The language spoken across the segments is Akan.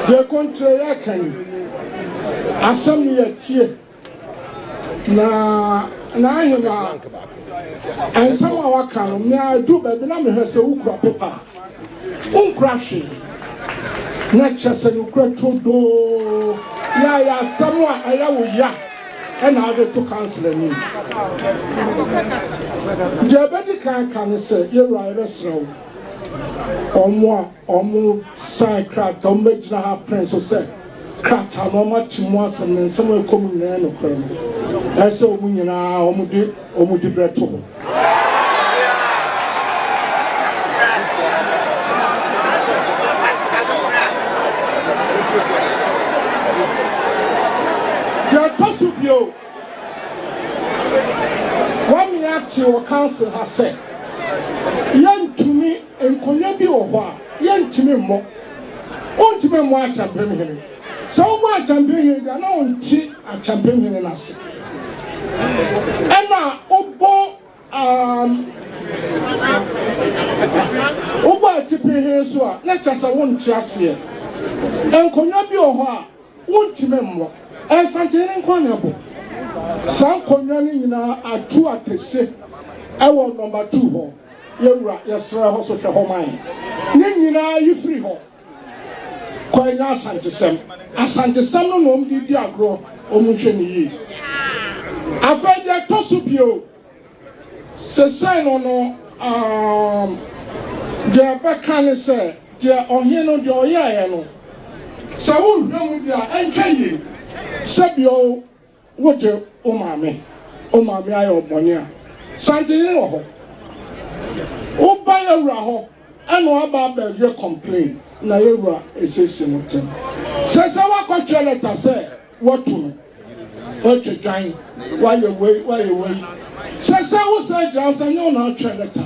the country assembly na hima and some of our can me I do baby na me hwese ukura paper unkura hwe na chese no kura todo ya samwa aya wo ya and how they to cancel me jabedi kan say you right resro omo sign crack to make na ha prince say crack no ma timu asem ne nsem ekomu na no kra no ese omu nyina omu di breto ya tosubio one year to council has said yantumi enkonya bi wo ho a yantumi mmɔ ontumi mmɔ achampem hene so wo achampem hene da na onti achampem hene na se ena obo atipe hene so a na chasa wonti ase enkonya bi wo ho a ontumi mmɔ esantene nkonya bo san konya ni nyina atu atese ewo number 2 ho yewura yesra ho so hwe ho man ni nyina yifri ho konya asantesem no nom di agro omunhwe ni yi afeje tosubio sesai no de bekan se de oheno de oyaye no sawu hwemu dia entwaye sabio woje omame ayo obone a santini wo ho oba yewura ho eno aba ba ye complain na yewura esesi motem sese wakotwe letter say wotu no otwetwan waye wei sese wo say jansa nyo na otwe letter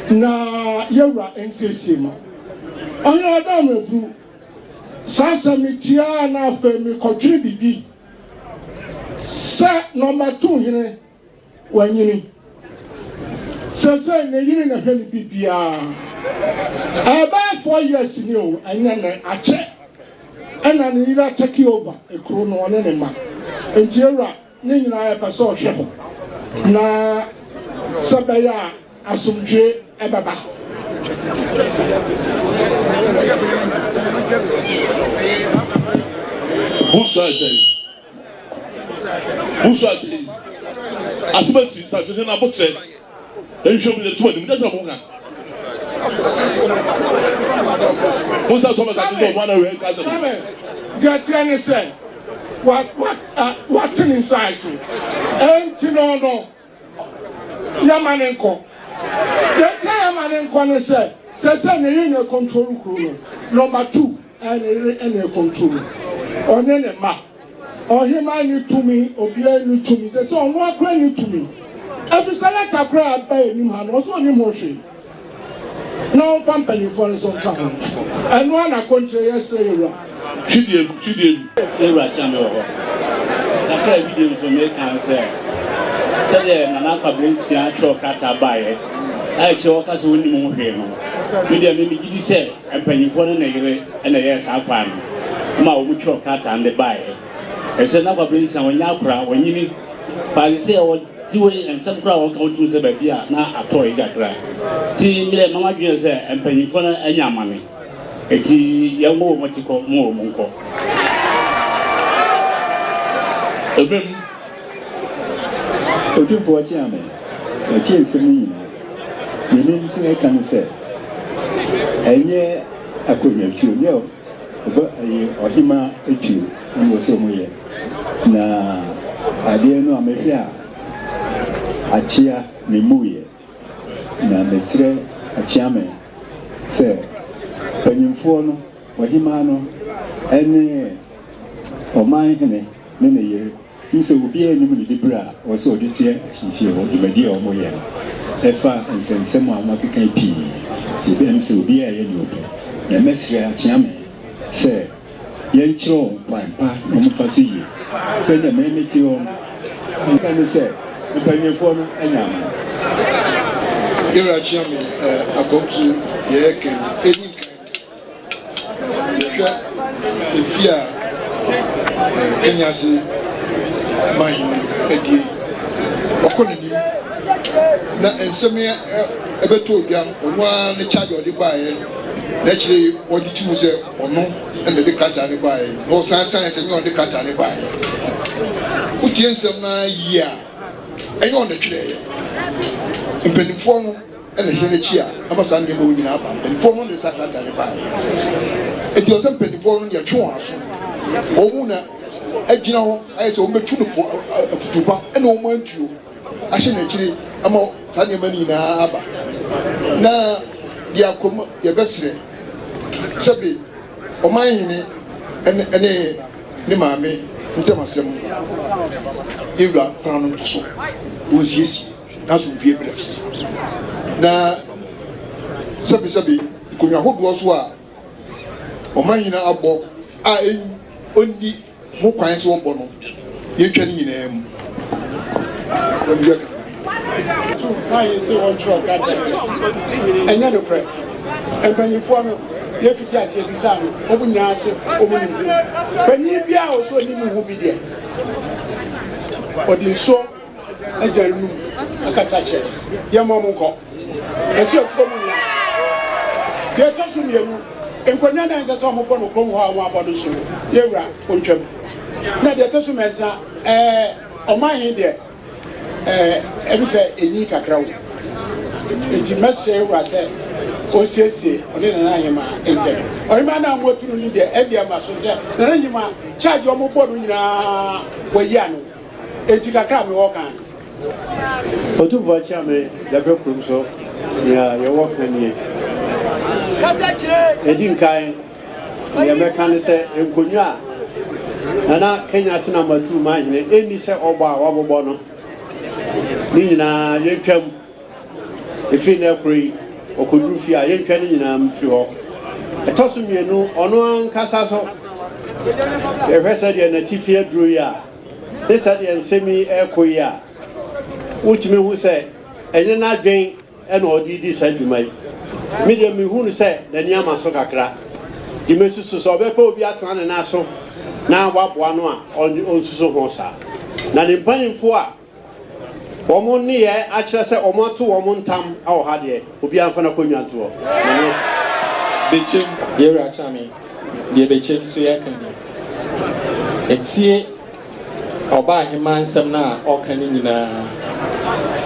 na yewura ensesi ma onye adam edu sasa mitia na afa mi kotwe bibi se number 2 hine wanyini sese ne yini na hwani bibia about 4 years ni o anya na ache ena ne yira take over ekro no one ne ma entiera ne nyina ya pese o hwe ho na sabaya asumdwe ebaba Busasi asibasi satene na botre enhwem de to adim dasa monka Busa Thomas atizo one we kasa get any say what inside so enti no yamanenko get yamanenko ne say ne you control kuro number 2 and control onye ne ma ohima ni tumi obia ni tumi se ono akra ni tumi every select akra ba enim ha no so onim hwe no company for so kan anu ana control yes era chidie era chame ho akra video so me kan say na na kwabrensi a tro kata bae ai che o ka so onim hwe no media me gidi say empanyifo na yere na yes akwa no ma o mu tro kata and bae ese na kwabrensi wonya akra wonyini parise o tiwe ensem kra wo ka otu se ba bia na atoy gakra ti mile mama dwen se empanyifo na anya amame eti yemo mo tiko mo nko ebem otu fo chi ame eti ensem ni ni nti e kan se enye akonya tiro ne oba ohima etu no so mo ye na ade no amehwe a achia ne muye na mesre achia me se panyimfo no ohima no ene oman hene ne ne yere nse obi enim ne debra o so odi tie hihie o imedi o mo ye efa nsensem a mo keka pi Ibem se obi a ye ni obi na mesre achiame se ye chiro pampa no mfa so yi se na me meti ho nka ne se mpanyefo no anyama ira achiame akomsu ye ken eni kan efia Kenya si mahini edie okonini na enseme ebeto obia onu a ne charge odi baaye na chire odi timu se onu na de kracha ne baaye no sansan se nyo de kracha ne baaye utie nsem na yia enyo on de twire mpenifo no ene hene chi a amasa nge mo nyina aba mpenifo no de sakata ne baaye eti osem mpenifo no ye twe aso omuna agina ho ayese o metu no futuba ene o mantuo ahye na kire ama sanye mani na aba na dia kom ye besre sabi o manhine ene ne maame ntamasem ewra frano ntoso o siesi na so vie mrefi na sabi konya hodo so a o manhine abo a oni mo kwan se wobo no ye twa ni nyina mu onye ka tu na ye se won tro ka ta enya no pre empanyifo no ye fiti ase ebisa no obunya so omuni mu panyi bia o so ni mu hu bi de odi so ajaru akasa che ye mo mo nko esi otro mu nya ye to so mienu enkonya na nse so mo bo no krom ho awon abodo so yewura ontwam na de to so mensa omahin de ebi se enyi kakra wo enti mese yewura se o siesie oni na ahima ente ohima na mo tunu ni de e de ma so je na ahima charge o mo bo no nyina wayi ano enti kakra me wo kan otu vacha me da be krum so ya ye wo kan ni edin kai ya mekane se enkonwa na Kenya sina matu ma hine eni se ogba wabobo no ni nyina ye twam efi na ekuri okoduru fi a ye twa ni nyina mfi ho etoso mienu ono ankasa so e hwese de na tifi aduru ya esa de nsemi ekoyi a utimi hu se enye na adwen e na odidi sadumai mi de mi hu se na niama so kakra di mesusu so be pa obi atena ne na so na waboa no a onsusu ho sa na ne mpanimfo a omo ne ye a kire se omo to omo ntam a o ha de obi amfa na konwanto na no bechem yewra chami de bechem so ya kan etie oba ahema nsem na okan ni nyina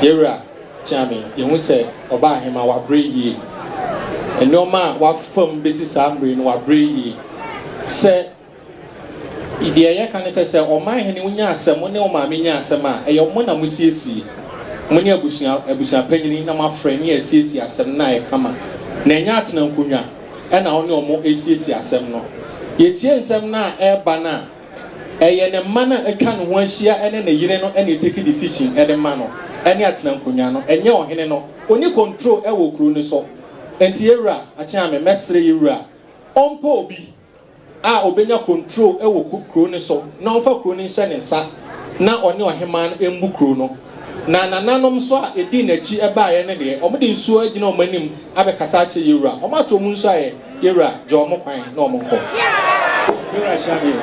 yewra chami yehu se oba ahema wa breyi enoma wa fam besi sambre no wa breyi se idea ya kan se oman hene unya asem ne o ma menya asem a eyo mo na musiesi mo ne abusia panyini na mafre ne asiesi asem na e kama na enya atena nkonwa e na one omo asiesi asem no yetie nsem na e ba na eye ne ma na atwa no ho ahia ene ne yire no ene take decision e de ma no ene atena nkonwa no enye ohene no oni control e wo kru ni so enti yewra achia me mesre yewra ompo obi a obenya control e wo kukro ne so na ofa kro ne hye ne nsa na one ohema embu kro no na nananom so a edi na chi e ba ye ne de omde nsuo agina omanim abekasa ache yewra omato mu nso aye yewra jo mo kwan na omko yewra shabi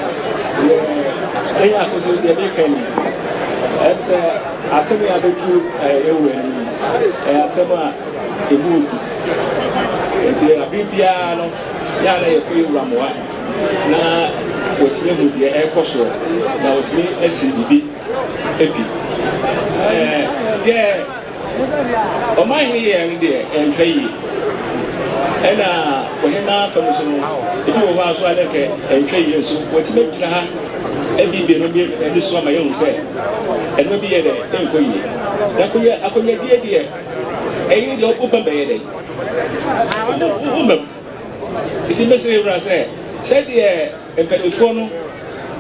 aso de be kan epse asemi abetu ewe ni asema ebutu enti abibia no ya na yeku yewra mo na wotime hu de ekoso na wotime esi bibi epi de o mai ni ye ndi entwayi ena ohena famuso no ebi wo ha so aleke entwayi so wotime gyina ha ebi bi no bi eni so ma yehu se eno bi ye de enkoyi da koye akonya die eyi de opo bembe ye de umem iti mese yewra se said the empelifonu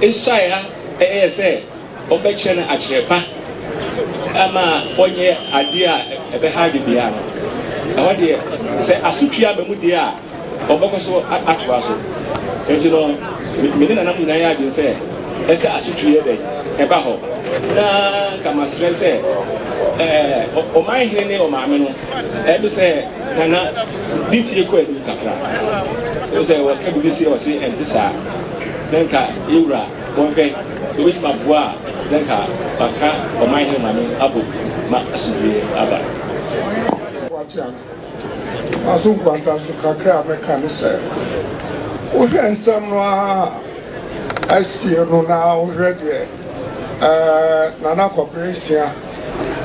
esai ha say obeche na achirepa ama onye ade a ebe ha de bia no ɛwɔ deɛ sɛ asotwe aba mu deɛ a ɔbɛkɔ so atoa so nti no mene nanam nyinaa yɛ adwene sɛ ɛsɛ asotwe yɛ dɛn ɛba hɔ na kamasrɛ sɛ ɔman hene ne ɔmaame no ɛbi sɛ nana ne fie kɔ anim kakra sɛ wɔka biribi si ɔse ɛnte saa na nka yɛwura wɔnhwɛ sɛ wobɛtumi aboa a na nka baka ɔman hene maame abɔ ma asomdwie aba aso nkwanta so kakra a mɛka ne sɛ wohwɛ nsɛm no a asie no na wohwɛ deɛ nana kɔpere nsia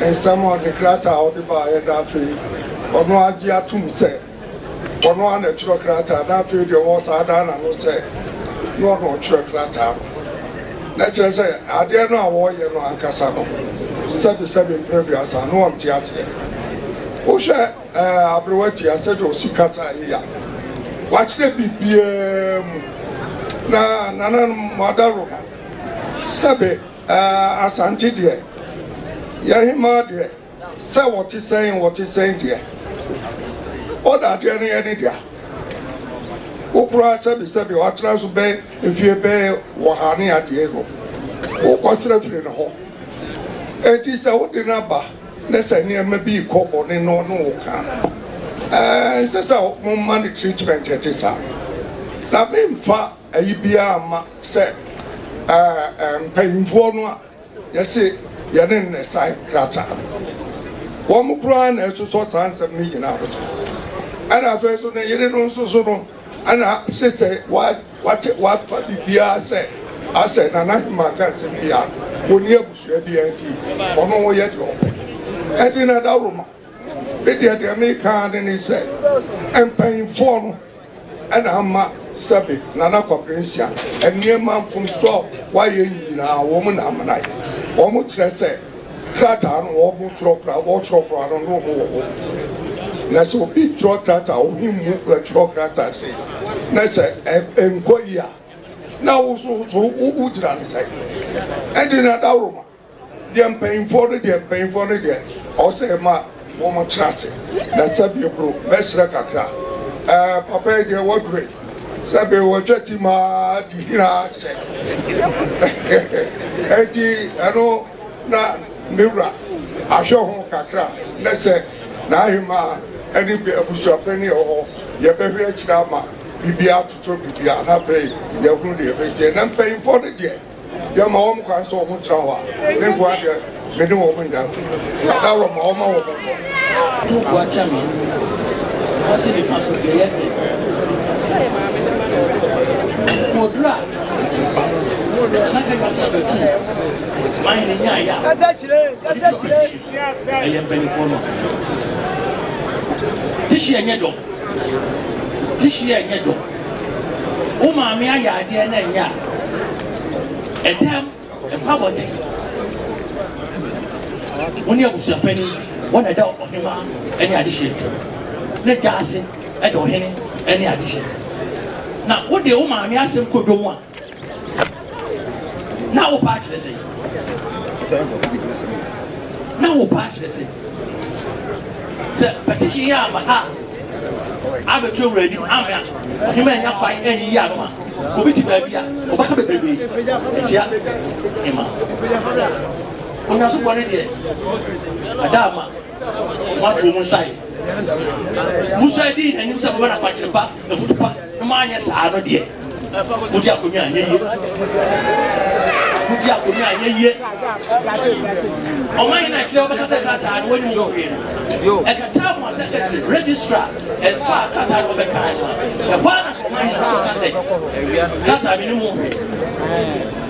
nsɛm a ɔde krataa a ɔde baayɛ da afei ɔno agye atom sɛ ɔno a na twerɛ krataa na afei deɛ ɔwɔ saa daa na no sɛ na ɔno ɔtwerɛ krataa no na kyerɛ sɛ adeɛ no a wɔreyɛ no ankasa no sɛbesɛbe mprɛduasa na ɔmte aseɛ wohwɛ aberewa ti asɛ de ɔsi kasa yi a wakyerɛ biribiaa mu na nana mmadaro sɛbe asante deɛ yɛhema deɛ sɛ wɔte sɛn deɛ ɔda adeɛ no yɛ ne dea wokora sɛbesɛbe watena so bɛyɛ mfie bɛyɛ wɔha ne adeɛ no wokɔserɛ firi ne hɔ enti sɛ wode no aba ne sɛ nneɛma bi kɔ bɔne no ne wo ka ɛsɛ sɛ momma ne treatment ɛte saa na memfa ayi biara ma sɛ mpanyimfoɔ no a yɛse yɛne nnɛ sae krataa wɔn mo koraa na ɛsosɔ saa nsɛm no nyinaa so ɛna afei so ne yere no nso so no ɛna hye sɛ wafa biribiara sɛ asɛ nanahema ka nsɛm biara wɔnni abusua biara nti ɔno woyɛ deɛ ɔpɛ ɛnti na dawroma deɛ meka ne ne sɛ mpanyimfoɔ no ɛna ama sɛbe nana kɔpere nsia nneɛma mfomso a wayɛ nyinaa wɔn na amana yɛ wɔn kyerɛ sɛ krataa no wɔn twerɛ no na wɔn wɔ hɔ na sɛ obi twerɛ krataa ohi mu twerɛ krataa se na sɛ nkɔ yi a na woso wogyina ne sɛ ɛnti na dawroma deɛ mpanyimfoɔ no deɛ ɔsɛ ma wɔn kyerɛ ase na sɛbe bro bɛhyerɛ kakra papa yi deɛ wɔdure sɛbe wɔtwa ti maa di hina kyɛ enti ɛno na mewura ahwɛ ho kakra na sɛ n'ahema ɛne abusuapɛni wɔ hɔ yɛbɛhwɛ akyerɛ ama biribiara atoto biribiara na afei yɛhunu deɛ yɛbɛsie na mpanyimfoɔ no deɛ yɛma wɔn kwan sɛ wɔn tena hɔ a ne nkoa deɛ mene wɔn nya adawɔ ma wɔma wɔn Modra, na kasa betu. Mai ni nya ya. Aye benifo no. Dishi enye do. O ma me aya ade na nya. Edam, empabode. Oni abusapani, wona da ohima ene adihye. Ne jaase, e do hene ene adihye. Na wo de wo maame asem kodom a na wo pa kyerɛ sɛ sɛ petition ya ma ha abetu wuradi amya ni ma nya fai enyi ya no a obi ti ba bia obaka bebrebe etia ema onya so bɔne deɛ adama watwo mu sai musa di na nyim sɛ baba na kwakyere pa na futupa na ma anya saa no deɛ mudi akonya anya yie ɔman na kyerɛ wɔbɛka sɛ krataa no wɔnyim wɔ hwee no ɛkata mo secretary registrar ɛfa krataa no wɔbɛka no a ɛhɔ na ɔman na so ka sɛ krataa bi ne mu hwee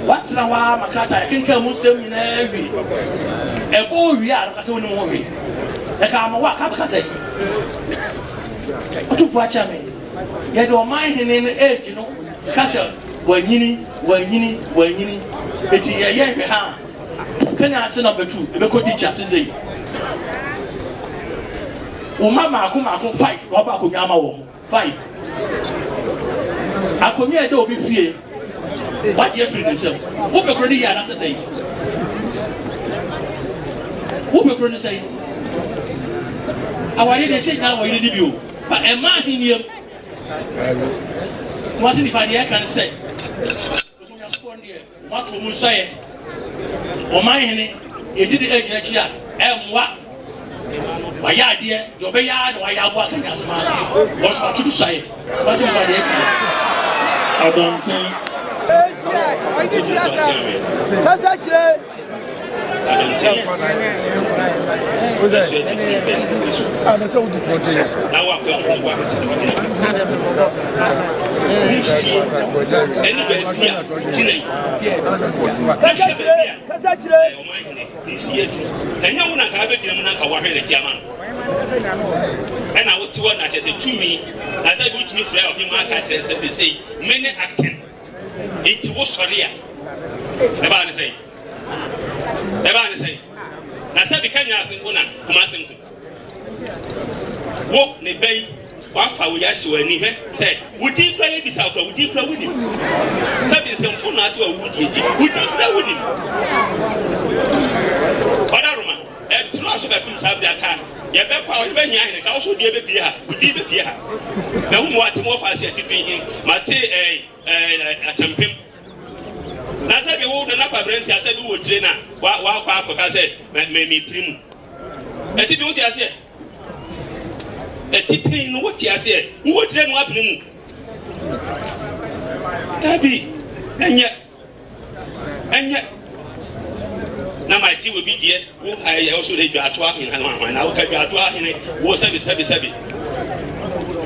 watena hɔ a ma krataa yɛkenka mu nsɛm nyinaa wie ɛbɔ wie a no ka sɛ wɔnyim wɔ hwee ɛka ama wɔ a ka bɛka sɛ ɔtofo akyɛ me yɛde ɔman hene no age no ka sɛ wanyini eti yɛyɛ hwɛ ha kane ase na bɛtu ɛbɛkɔdi gyase zei wo ma maako 5 na ɔba akonnwa ama wɔ 5 akonnwa ɛdɛ obi fie wagye afiri ne nsɛm wopɛkoro ne yɛ anasɛ sɛ yi wopɛkoro ne sɛ yi awari de se nya awari de bio ba e ma hiniem mo se ni fa de kan se mo nya spon de mo to mu so ye o ma hene e di de egina chi a e mwa wa ya de yo be ya no ya bo akanya asma bo so to so ye mo se ni fa de kan Adontin Kasa chire and I would see what I said to me as I go to me for him. I can say, many acting. It was sorry. Never say. Never say. I said, the Kenya Kumasi. Walk the bay, Wafa, we ask you any said, would you play this out? Would you play with him? Something some phone out to a would you play with him? But I remember, it's not so that people have their car. You better call him and also be a beer. Now, what more fast yet to him? Mate a champion. Now, said you wouldn't have a brain. I said, who would train? Wow, Papa said, maybe prim. I didn't know what I said. A tipping what you said. Who would train what him? Abby, and yet. Now my tea will be dear. I also did you at work in Hanman. I will get you at work in it. Was 777.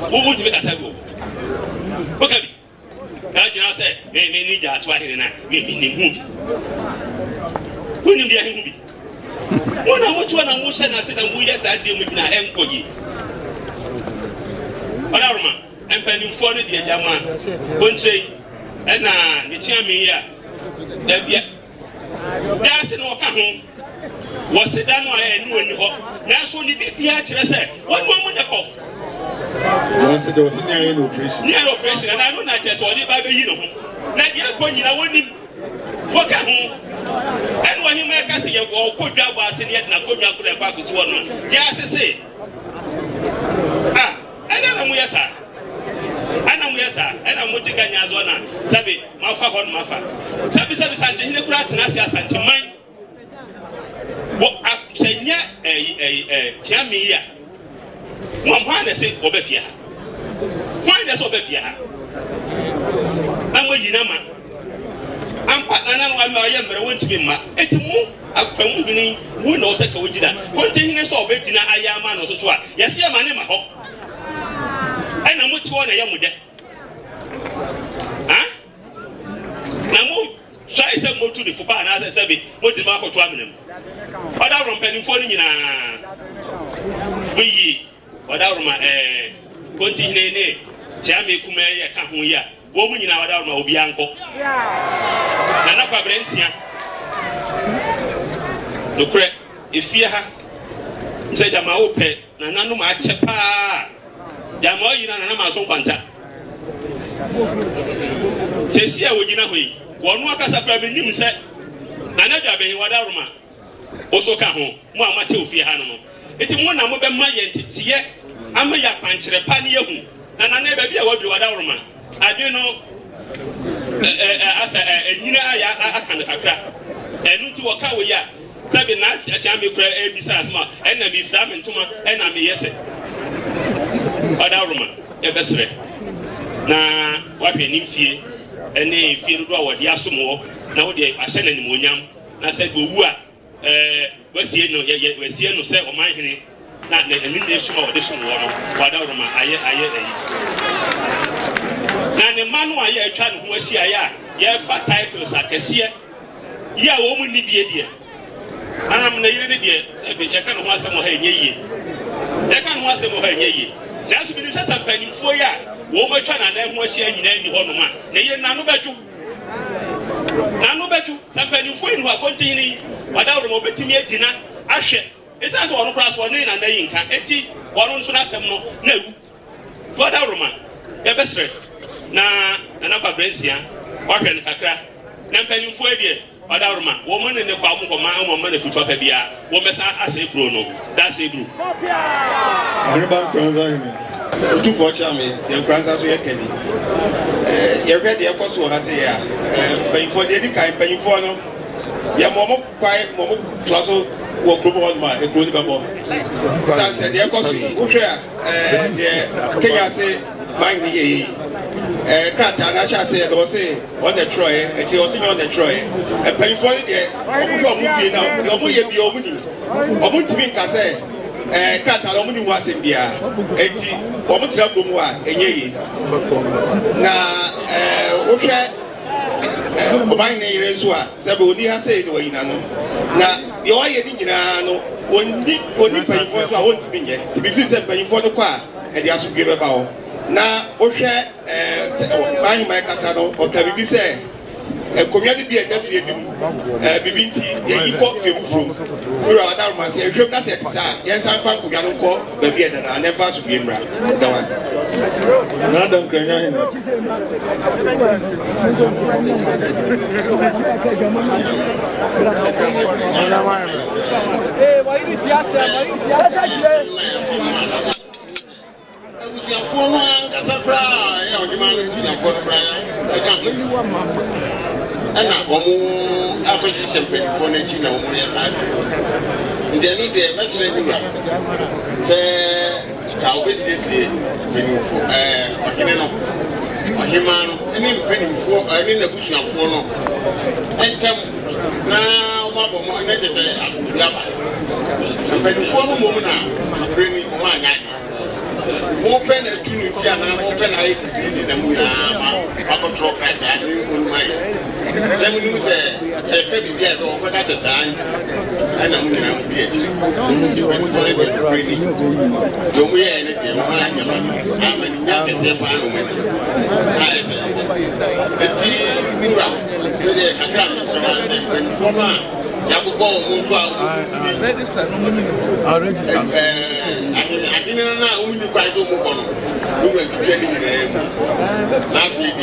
Who would make us have go? Okay. Now you say, they may need that work in it. Maybe who knew the movie? One I was saying, I said, and we just had them with an employee. Alarma, and pending for the German country, and the chairman here. That's no home. Was it done? I knew in the home. That's only be say, one woman the cop. Yes, there was near operation. Near operation, and I know not just what the Bible, you know. Let your coin, I want him. Walk at home. And when he make us say, well, could job was in yet, and I could have back this one. Yes, I say. Ah, I don't know where, sir. And I'm with the Ganyazona, Sabi, Mafa on Mafa. Sabi Santi, he never Nasia Santi mine. What up saying, a Chamia. One say, Obefia. Why does Obefia? I'm with Yinama. I'm but I want to be ma. It's a move. I'm from who knows that we did that. Continuous or Betina, I am man or so. Yes, your man in my home. And I'm with one I am with that. Huh? Now, so I said, go to the Fupa and I said, what the Marco Twaminum? But I don't penny for you now. We, what I continue, Jamie Kumaya, Kahuya, woman in our Dharma will be uncle. Nanaka Brencia. No credit, if you have said, I'm open, Nanano Machepa. Yamo yina na ma so fanta. Sesi a wogina hoyi. Wonu akasa pra be nim se. Na na dwa be wada roma. Oso ka ho. Mo amate ofie ha no no. Eti mo na mo be ma ye ntetiye. Ama ya kwankire pa ne yehu. Na na be bia wadru wada roma. Ade no asa enyina aya akane kakra. Enu nti wo ka wo ya. Sabe na acha me kura e bisa asma. Enna mi fra me ntoma enna me yese. Odaruma ebesre na wahwe nimfie ene fie do awode asomo na wode ahye na nimonyam na se owu a wasie no se omanhene na eni na esuma wode somo no odaruma aye na ne manu aye atwa ne ho ahia ya ye fa titles akese ya wo mu ni die anam na yire die se be ye ka no ho asem ha enye yie That's been some penny for ya. Woman, and then was she in any honor. Nay, none better. None better. Some penny for you who are continuing without a mobility dinner. Ashe. It's as one class one in and they can 80 one on Sunasemo. No. What a Roman. A best na Brencia, Warren Kakra. Then penny for you. Odaruma woman in the Kwamu command woman to talk a beer, woman as a chrono, that's a group. Arriba Kranza, two for Chami, the Kranza to Kenny. You read the apostle has here, paying for the kind, paying for no. Yamomo, quiet, Momo, Twasso, walk over my equitable. Sunset, the apostle, the Kenya say, mind the Krata, I shall say, or say, on the Troy, and she was on the Troy. And paying for it there, your boy be your winning. Or would to be Casse, Krata, only was in Bia, 80, or Mutra, and ye. Now, okay. Mine Resua, Sabuni has said, now, the oil no one did paying for I want to be yet to be visited paying for the car, and they have to give about. Now, okay, my Casano, or can be said, a community a deaf BBT, the equal from we are down my say, that's it, yes, I'm from Kuyano, but yet I never should be right. That was another Ukrainian. Hey, why did you ask them? Your phone, that's a cry. Your demand for the prayer. I can't believe one mamma. And now, acquisition for Natina, only a time. And then the best regular. Say, I'll be sitting for Makinano. Mahimano, any penny for in the bush of Fono. And come now, Mabon, and the penny for a moment now, I'm bringing one night. Open a junior channel, open a in the moon, I control that. Then we say, a baby get over that time, and I'm going to be a child. You wear anything, I'm a young parliament. I didn't know who you guys will move on. We went to training last week.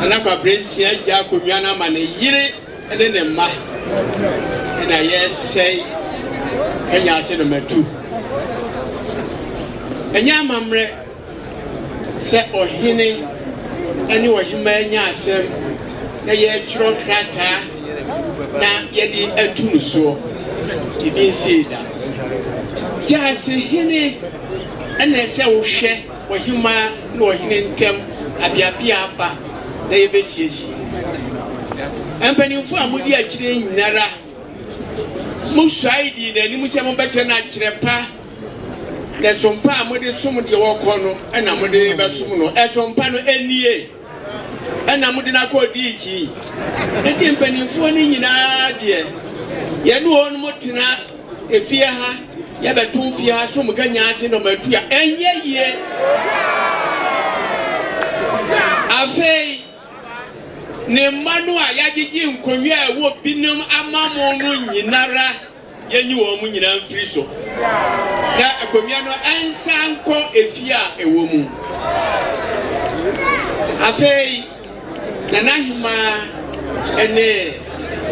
Anakwa prince ya jako miana mane yire ene ne ma na yesai Kenya ase no matu enya amamre se ohene ene ohima enya asem na ye twro krata na ye di atunu so ibi nsida jase hene ene se wo hwe ohima na ohene ntem abiabia ba na ye besiesi empanimfo amudi akire nyinara musaidi na ni musia mo betre na kirepa na sompa amode som de wokono na amode besum no esompa no enie na amode na ko di chi enti empanimfo ni nyina de ye no onu mutena efie ha ya betu fie ha so muganya ase no matu ya enye ye afei ne manu a yagigi nkonwa a wo binom amamo no nyinara yenyi wo mu nyina mfiri so na akonwa no ansanko efia ewo mu afei nana hima ene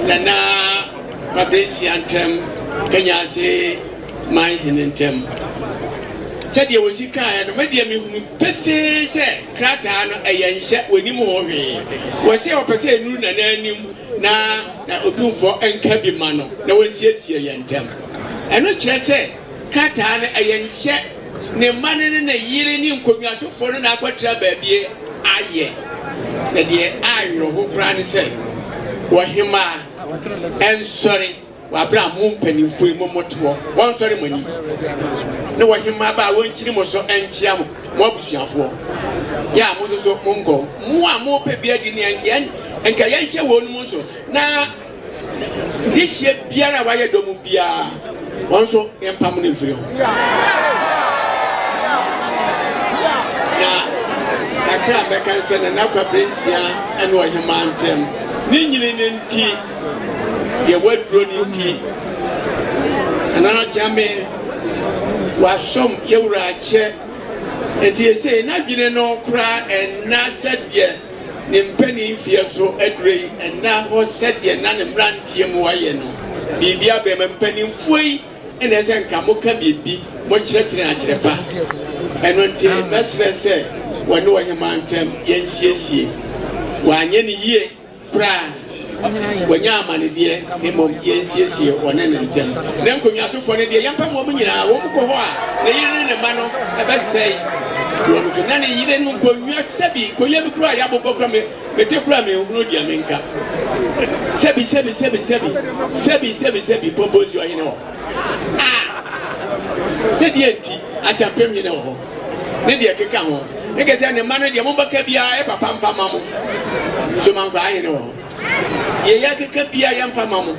nana babensi antem Kenya se mai hinentem said you was a car and media me who pese say krata no ayanhye wani mu hohwe wo se opese nu na nanim na otumfo enka bi ma no na wonsiesie yentem eno kire se krata no ayanhye ne mane ne yire ni nkonwasofo no na akwatra baabie aye na de ayro ho kra ne se wo hima en sorry wa bra mo mpanimfo yi momoto won sorry mani ne wo hima ba won kiri mo so enchia mo abusuafo ya mo so mo nko mo a mo pe bia di ne enka ya hye wo nu so na dihye biara wa ye domu bia won so empam ne mfiri ho na kakra mɛka sɛ Nana Kwabrensia ɛne ɔhema ntɛm ne nyini ne nti deɛ waduro ne nti Nana Kyame wasom yɛwura akyɛ nti ɛsɛ n'adwene no koraa ɛna sɛdeɛ ne mpani mfie so adurei ɛna hɔ sɛdeɛ na ne mmeranteɛ mu wayɛ no biribi abɛma mpanimfoɔ yi ɛna ɛsɛ nka moka biribi mokyerɛkyerɛ akyerɛ pa ɛno nti mɛsrɛ sɛ wɔne ɔhema ntɛm yɛnsiesie wɔanyɛ ne yie koraa wɔnyɛ amanedeɛ ne mmom yɛnsiesie wɔne ne ntɛm na nkonnwasofoɔ no deɛ yɛmpa wɔn nyinaa wɔn kɔ hɔ a ne yere ne ne mma no ɛbɛsɛe wɔn so na ne yere no nkonnwa sɛbi nkonnwa bi koraa yɛabobɔ koraa mete koraa mehunu deɛ menka sɛbi pomposi ɔhene hɔ sɛdeɛ nti akyɛmpem hene wɔ hɔ ne deɛ keka ho ne kɛ sɛ ne mma no deɛ mobɛka biara papa mfa ma mo so mankɔ ahene wɔ hɔ yɛyɛ keka biara yɛmfa ma mo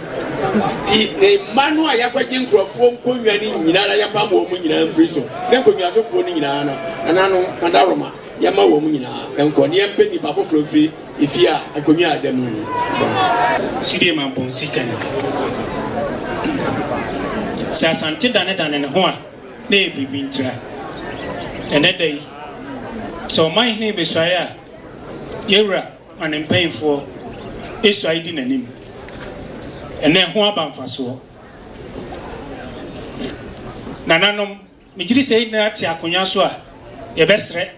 nti ne mma no a yɛafagye nkurɔfoɔ nkonnwa no nyinaa yɛmpa ma wɔ mu nyinaa mfiri so ne nkonnwasofoɔ no nyinaa no ɛna no madaroma yɛma wɔ mu nyinaa ɛnkɔ ne yɛmpɛ nnipa foforɔ mfiri ɛfie a akonnwa a da mu sidie mampɔn sikane sɛ asante dane ne ho a na yɛ biribi ntira ɛnɛ da yi sɛ ɔman hene bɛsuaeɛ a yɛwura ma ne mpanyimfoɔ ɛsuae di n'anim ɛnɛ ho aba mfasoɔ nananom megyiri sɛ yɛnyina te akonnwa so a yɛbɛserɛ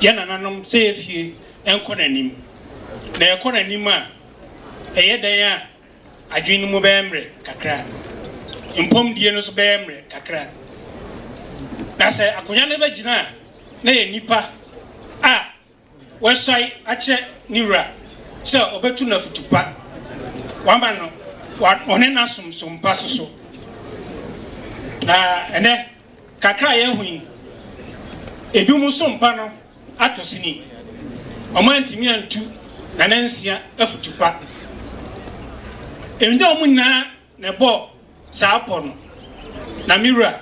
yɛ nananom sɛ yɛfie ɛnkɔ n'anim na yɛkɔ n'anim a ɛyɛ dan a adwene no mu bɛyɛ mmerɛ kakra mpɔmdie no so bɛyɛ mmerɛ kakra na sɛ akonnwa no bɛgyina a na yɛ nipa a wɔsuae akyɛ ne wura sɛ ɔbɛtu no afutupa wama no ɔne no asomsompa so na ɛnɛ kakra yɛhu yi ebi mu sompa no atɔ sini ɔmo antimi antu na nansia afutupa ɛnda ɔmo nyinaa na ɛbɔ saa apɔ no na mewura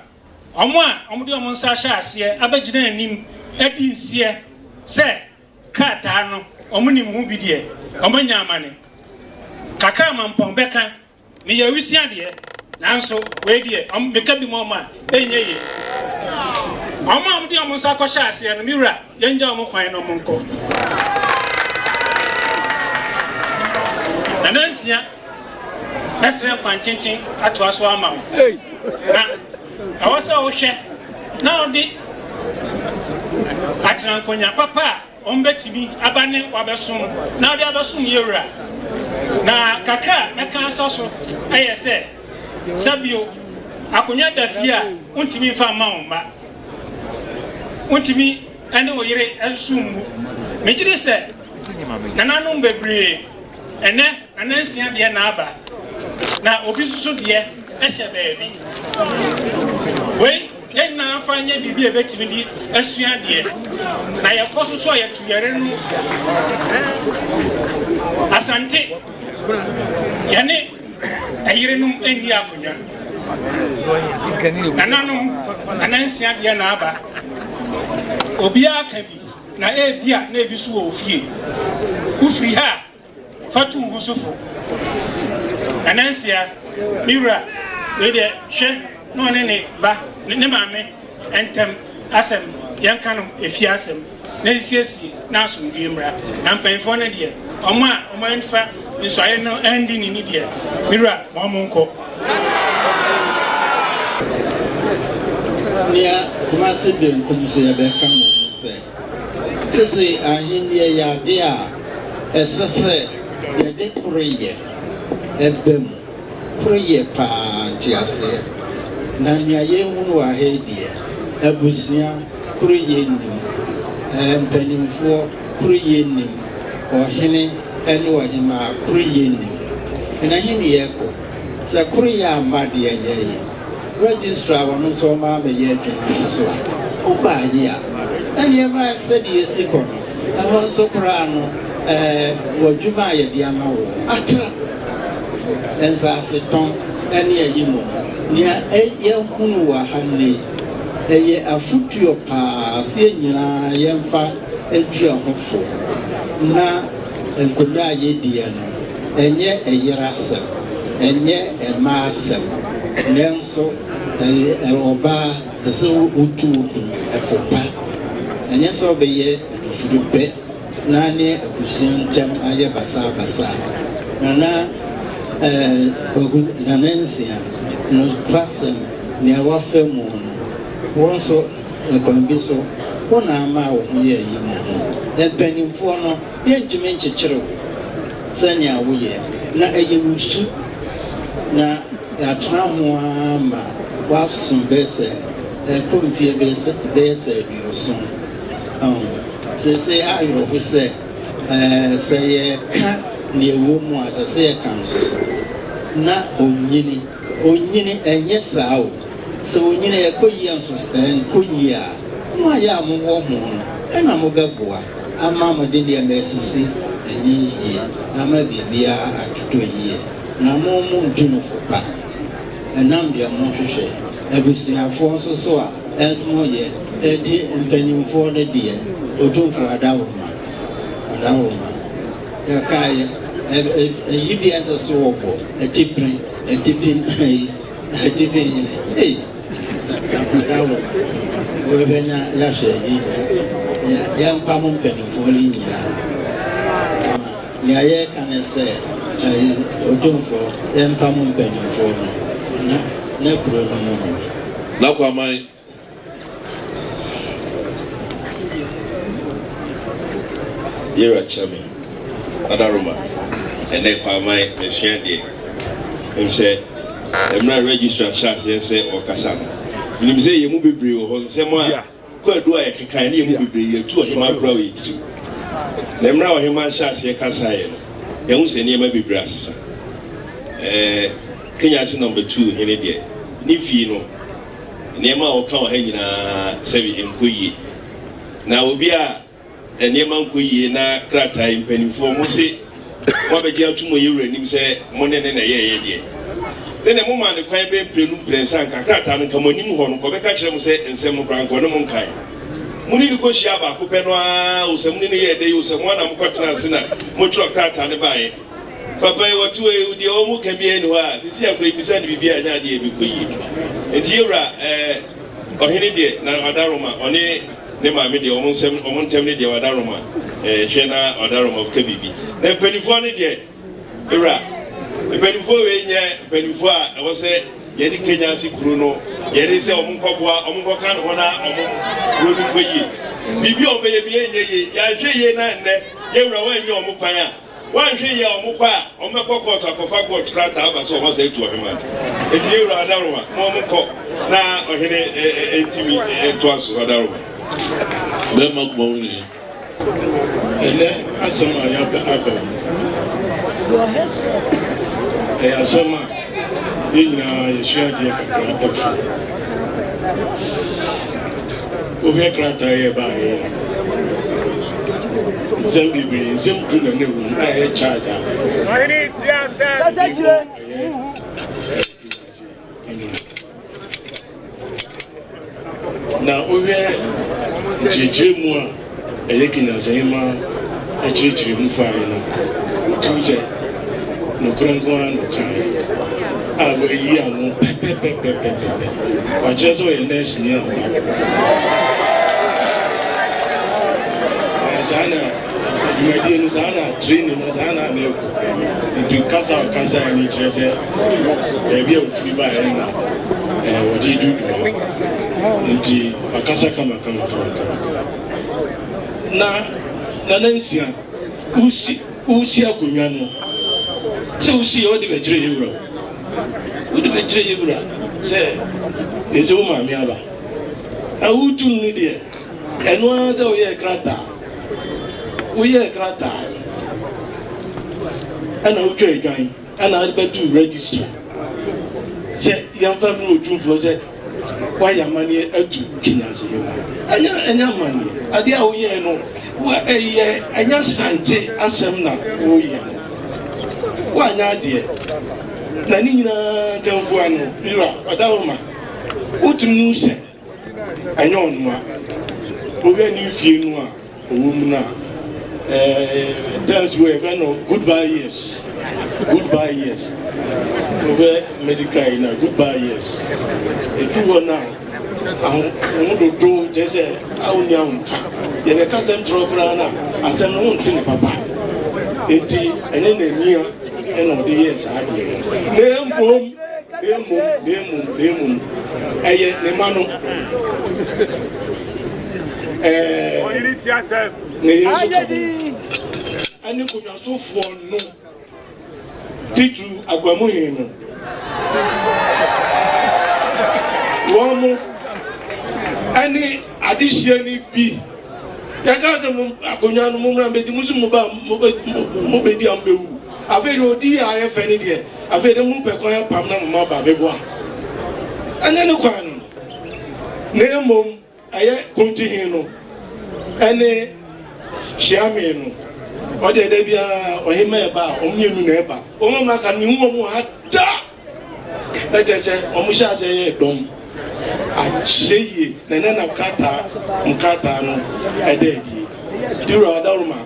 ɔmo a ɔmo de ɔmo nsa hyɛ aseɛ abɛgyina anim adi nseɛ sɛ krataa no ɔmo nim ho bi deɛ ɔmo nya amane kakra mampɔn bɛka meyɛ awisia deɛ nanso wei deɛ meka bi mu ɔmo a ɛnyɛ yie ɔmo a ɔmo de ɔmo nsa kɔhyɛ aseɛ no mewura yɛngya ɔmo kwan no ɔmo nkɔ na nansia mɛsrɛ kwantenten atoa so ama wo na ɛwɔ sɛ wohwɛ na ɔde atena nkonya papa a ɔmbɛtumi aba ne wabɛsom na ɔde abɛsom yɛwura na kakra mɛka asa so ɛyɛ sɛ sɛbio akonya da fie a wontumi mfa ma wo mma wontumi ɛne wo yere ɛsosom mu megyere sɛ nananom bebree ɛnɛ nanansia deɛ na aba na obi soso deɛ ɛhyɛ baabi wei yɛn nyinaa fa nyɛ biribi a ɛbɛtumi de asua deɛ na yɛkɔ so so a yɛto yɛre no asante yɛne ɛyerenom anni akonnwa nananom nanansia deɛ na aba obiara ka bi na ebia na ebi so wɔ ofie ufiri ha fatu ho sofo nanansia mewura wei deɛ hwɛ na ɔne ne ba ne maame ntɛm asɛm yɛnka no efie asɛm na esiesie na asomdwe mmra na mpanyinfoɔ no deɛ ɔmo a ɔmo anfa nsuaeɛ no andi ne ni deɛ mewura ma ɔmo nkɔ nea kumase benkum so yɛbɛka mo sɛ sese ahenneɛ yɛ ade a ɛsɛ sɛ yɛde koroyɛ ɛbɛ mu koroyɛ paa nte aseɛ na nea yɛhu no wɔ ha deɛ abusua koroyɛ nnim mpanimfoɔ koroyɛ nnim ɔhene ɛne ɔhemaa koroyɛ nnim ɛna hene yɛkɔ sɛ koroyɛ amma deɛ nyɛ yɛ registrar wɔn nso ɔma abɛyɛ adwuma soso a ɔbaayɛ a na nneɛma sɛdeɛ esi kɔ no ɛhɔ nso koraa no wɔ adwuma a yɛde ama wɔ atena nsase tɔn ɛne ayi mu nea yɛhunu wɔ ha nne ɛyɛ afotuo paa sɛ nyinaa yɛmfa adua ho fo na nkonnwa a yɛdiɛ no ɛnyɛ ɛyere asɛm ɛnyɛ ɛma asɛm nanso ɔbaa sɛ sɛ wotu ɛfo pa ɛnyɛ sɛ ɔbɛyɛ adufuru pɛ na ne abusua ntam ayɛ basaa nana nsia no kwasɛm nea wafa mu no wɔn nso ɛkwan bi so wɔn na ama a wɔn yɛ yi mu no mpanimfoɔ no yɛntumi nkyekyere wo sɛnea woyɛ na ɛyɛ wusu na yɛatena ho ama wasom bɛsɛ kɔmfie bɛsɛ aduoson sɛsɛ ayerɛho sɛ sɛ yɛka ne ɛwɔ mu a sɛ sɛ yɛka nso so na onyini ɛnyɛ saa o sɛ onyini ɛkɔyie nso nkɔyie a mo ayɛ a mowɔ ho no ɛna mobɛboa ama mode deɛ mɛsisi ɛnyɛ yie ama biribiara atotɔ yie na mo ntu no fo pa ɛnam deɛ mohwehwɛ abusuafoɔ nso so a ɛnso mo yɛ ɛdi mpanyimfoɔ no deɛ ɔtumfo adawoma yɛkaeɛ ɛyi bi ɛsɛ so wɔbɔ atipin wobɛnya yɛahwɛ yi yɛmpa mo mpanimfoɔ no nyinaa nea yɛka ne sɛ ɔtumfoɔ yɛmpa mo mpanimfoɔ no na kuro no mu no na kwaman Yera Chami, Adaruma, and then Pamai, the Shandy. And say, I'm not registered Shas, yes, or Casana. When you say you move be or Samoa, quite do I can you be two of my brother too. Them now him and Shas, ye Casayan. You say near maybe brass. Kenya's number 2 in a day. Nifino, Nema or come hanging a 7 in Kuyi. Now we are. Nneɛma nkɔyie na krataa mpanimfoɔ mo se wɔabɛgye ato mo yɛwura anim sɛ mo ne na ɛyɛyɛ deɛ ɛnna mo maa ne kwan bɛmprenu mprɛnsa nka krataa no nka mo anim hɔ no kɔbɛka kyerɛ mo sɛ nsɛm no kora nkɔ ne mo nkae mo ne ne kɔhyia baako pɛ no ara wosɛ mo ne ne yɛ dɛ yi wosɛ mo ana mokɔtena ase na motwerɛ krataa no baeɛ papa yi wɔto deɛ ɔmo ka biara ni hɔ a sisi akora ebisa ne biribi a ɛnyɛ adeɛ ɛbɛkɔ yie nti yɛwura ɔhene deɛ na Adaroma ɔne ne maame deɛ ɔmo ntɛm ne deɛ Adaroma hwɛ na Adaroma ka bibi na mpanimfoɔ ne deɛ ewura mpanimfoɔ wei nyɛ mpanimfoɔ a ɛwɔ sɛ yɛde Kenya ase kuro no yɛde sɛ ɔmo nkɔboa ɔmo nkɔka ne ho na ɔmo kuro no nkɔ yie biribi a ɔbɛyɛ bi ɛnyɛ yie yɛahwɛ yie na nnɛ yɛwura wɔanyɛ ɔmo kwan a wɔanhwɛ yie a ɔmo kɔ a ɔmɛkɔ kɔɔto akɔfa kɔɔto krataa aba sɛ ɔmo sɛ etu ɔhema eti yɛwura Adaroma na ɔmo kɔ na ɔhene ntimi ɛtoa so Adaroma bɛma kuma wo ne ɛnɛ asɛm a yɛaba ɛyɛ asɛm a yɛn nyinaa yɛsua adeɛ kakra dɔfo wohwɛ krataa yɛ baeɛ nsɛm bebree nsɛm du na ne wom a ɛyɛ charge a na wohwɛ kyerɛkyerɛ mu a ɛyɛ Kenyasɛhema akyerɛkyerɛ mu faeɛ no wotim sɛ nokorɛ nko ara nokaeɛ a wɔayi a wo pɛpɛpɛpɛpɛpɛ wakyerɛ sɛ ɔyɛ nɛɛseni a saa na adwumadie no saa na training no saa na ɛkɔ nti kasa ani kyerɛ sɛ baabi a wofiri baeɛ na wɔgye dwudwuma nti akasa kama na nansia wosi akonnwa no sɛ wosi yɛ wode bɛkyerɛ yɛwura sɛ ɛsɛ wo maame aba na wotu no deɛ ɛno ara sɛ woyɛ krataa ɛna wotwa adwan ɛna wode bɛdu register sɛ yɛmfa no ɔtumfoɔ sɛ wayɛ amanneɛ atu Kenyasɛhema ɛnyɛ amanneɛ adeɛ a woyɛɛ no ɛnyɛ sante asɛm na woyɛ no woanyɛ adeɛ na ne nyinaa nkamfoa no yura Adaroma wotumi no sɛ ɛnyɛ ɔnoa wohwɛ ne mfie no a Owumna. Times we have goodbye years. Goodbye years. Over medical in a goodbye years. If you were now, I want to do just a young. You have a cousin trouble, I said, no one thing, Papa. And then the near end of the years, I do. Name, and you could also for no teach you Aguamuhino. One any addition be. Yakasam Agunan Mumra made the Muslim Mobedi Ambu. I've heard ODIF any day. I've heard a Mupequia Pamna Maba Begua. And then a quan name I continue any Shiamino. Or the Debia or him about Omu neighbor. Omaka knew had da. Let us say, Omusha say, Dom. I say, Nana Kata, Mkata, a day. Dura Dorma,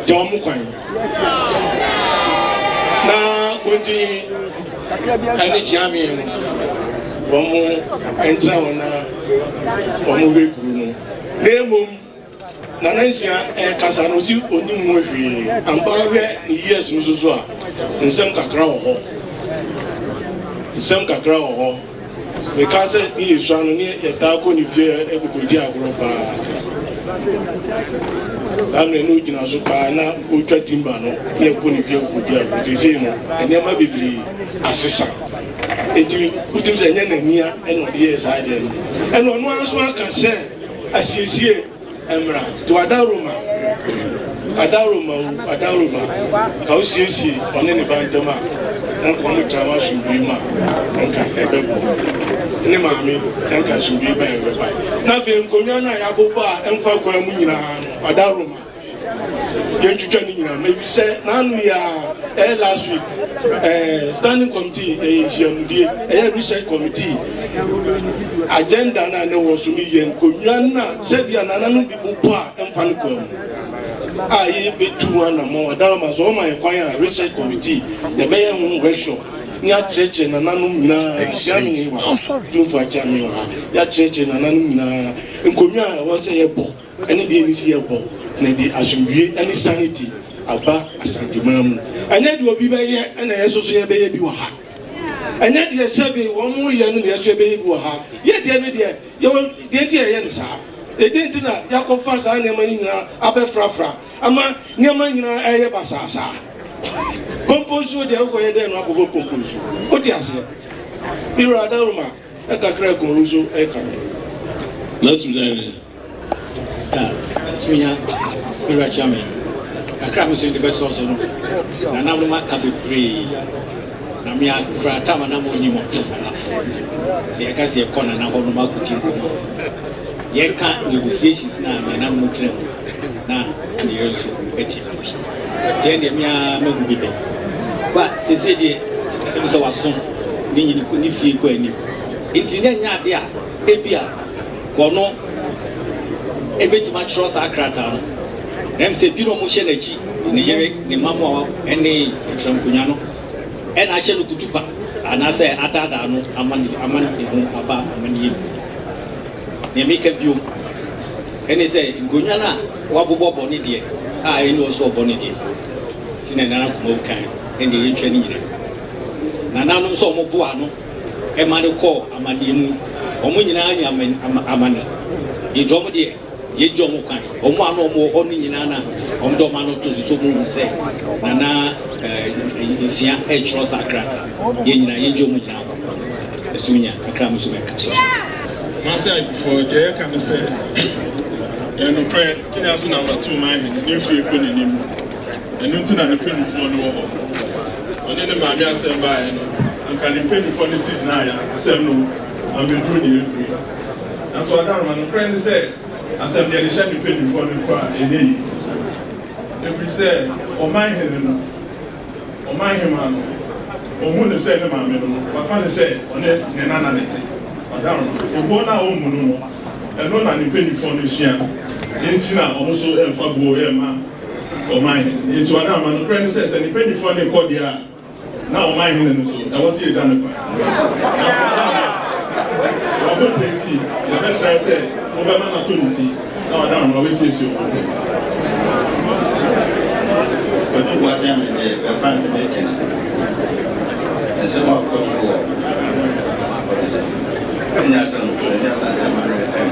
John Mukwine. Now, continue any Jamian, Romo, and Sauna, Omu Name. Nanansia Casanosi Onimu and Barre years Muzua in some cacao. In some cacao, because he is trying to get a taco if you ever could diagram. I'm a new Jinazupana, Ultra Timbano, here couldn't if you could diagram, and never be assessor. It put him the enemy and years I did. And on one can say, as you see. Emra to Adaruma, Kausi, on any bantama, and one Tama should be ma, and Ebebo, Nemami, and Kashubi by nothing, Komiana, Yaboba, and Fakwamina, Adaruma. You're training, maybe say, now we are last week, standing committee, a research committee. Agenda and was to me and Kumiana, Sebia, Nanu Bibupa, and Fanicom. I be 2 and more. Dalamas, all my choir research committee, the mayor workshop. Near church and Nanumina, Yami, do for Jamia, Ya church and Nanumina, and Kumia was a book, and it is a book, maybe as you be any sanity about a santimum. And that will be by here and I associate baby. And yet, the survey 1 more year in the survey will have. Yet, the idea, you didn't sir. They didn't know Yakob Fasa and Yamanina, Abe Frafra, Ama, Yamanina, Ayabasa. Compose with the Ogoy and Wako compose. What you say? Mira Daruma, Eka Crack Russo, Eka. Let's be there. Swina, Mira Chami. Akram is the best also. And now, Makabi Free. Na mi akratama na mo nyimo se yaka se kona na hono makuti kono yeka negotiations na na mo tre na ni yeso eti then de mi a magu bi be ba se de e so waso ni nyini ko ni fie ko ani enti na nya ade a ebia kono ebeti ma trust akrata no em se bi no mo hye na chi ni yere ni mamo ene tramkunya no and I shall look to Tupa, and I say, Atadano, Amani, Abba, Amani. They make a view. And they say, Gunyana, Wabu Bonidia, I know so Bonidia. Sinana Mokan, and the engineer. Nanano so Mobuano, Emanu call Amani, Omunina, Amani. You drop it, ye Jomokan, Omano more only in Anna, Omdomano to Sumu say, Nana. Isia Hedros Akrata, Yena Yejomina, Sunya, Akram Sumeka. Master, for the can say, and the prayer, Kinas number 2 mine, new free putting him, and Newton and the penny for no home. On any man, I said by and can pay for the teach now, I said no, I'm been through the entry. That's what I don't friend said. I said, the addition to penny for the choir, and if we say, or my head. My man, or who the same man, but finally said, on it, Nana, or down, or go now, and no, I'm penny for this year. nti na ɔmo so ɛmfa buo ɛma ɔman nti ɔna ama no kura ne sɛ sɛ nipa nifoɔ ne kɔ deɛ a na ɔman hene no so ɛwɔ sɛ yɛgya ne kwa ɔmo pɛnti yɛbɛsrɛ sɛ ɔbɛma no ato ne ti na ɔda no ɔbɛsiesie ɔmo ɔtufo atɛmɛ deɛ ɛfa ne bɛkyɛ no ɛsɛ ma ɔkɔ so wɔ ɛnyɛ asɛm to ɛnyɛ asɛm ma no ɛtɛm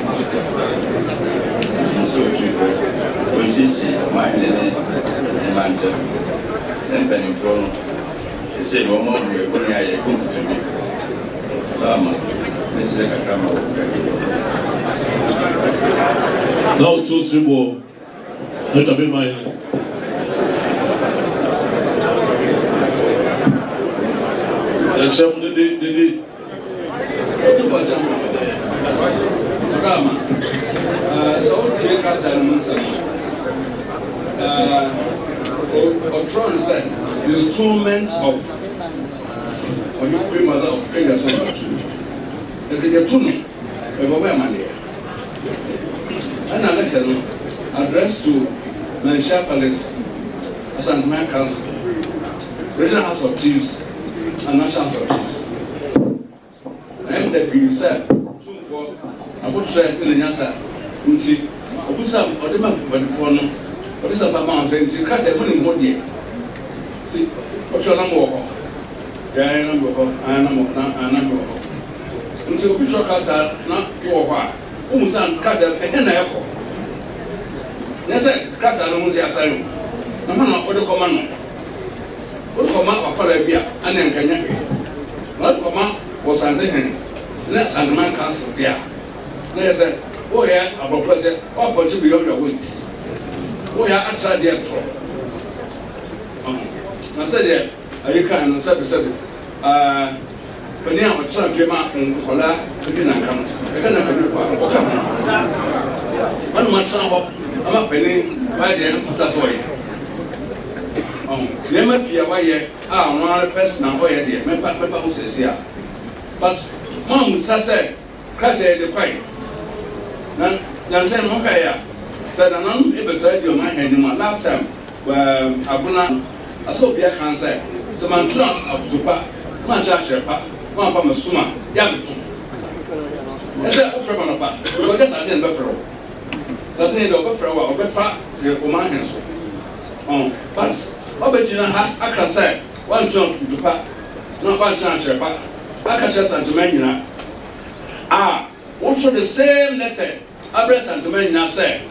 nso ɔtufo ɔnsisi ɔmahene ne ɛma ntɛm ne mpanimfoɔ no ɛsɛ ne ɔma ɔmo ɛkɔ ne ayɛ kɔnkutumi baama mesrɛ kakra ma wɔkra na ɔto siri bɔ ɛda bɛ ma yɛ ɛsɛm dede Rama, so take out and Tron said, the instrument of your mother of Kenya. As a tune, a money. Another channel addressed to Mansha Palace, St. Man Council, Regional House of Chiefs, and National House of Chiefs. I am the being said. I would try in the answer. Unti, Obusa, or the man for the phone, or this other man saying, Cat, I put in 1 year. See, what's your number? Yeah, I number. Until we shock out, not for a while. Almost cat, and then I have. Yes, I cat, I don't say asylum. No, no, what the command. What come out of Colabia, and then Kenya. What come out was under him. Let's and man council there. There's a oh yeah, about president, or going to be on your wings. Oh yeah, I tried their trouble. I said, yeah, I can't say, when you have a trying to come out and Kola, I didn't come. I can't come. One month, I'm up penny by the end of that way. Never be away, I'm not a person, I'm away, dear. My papa who says here. But Mom said, Crash the quiet. Now, say, Mokaya said, I'm not able to say your mind anymore. Last time, Abuna, I saw Bia can say, so my trunk of Tupa, my charger, one from a summer, Yabitu. I said, oh, from a pass, because I didn't buffalo. That's it, or buffalo, or buffer, your command hands. Oh, but what about you? I can say, one trunk to Tupa, not one charger, but I can just answer ah, also the same letter. I press and to men now say,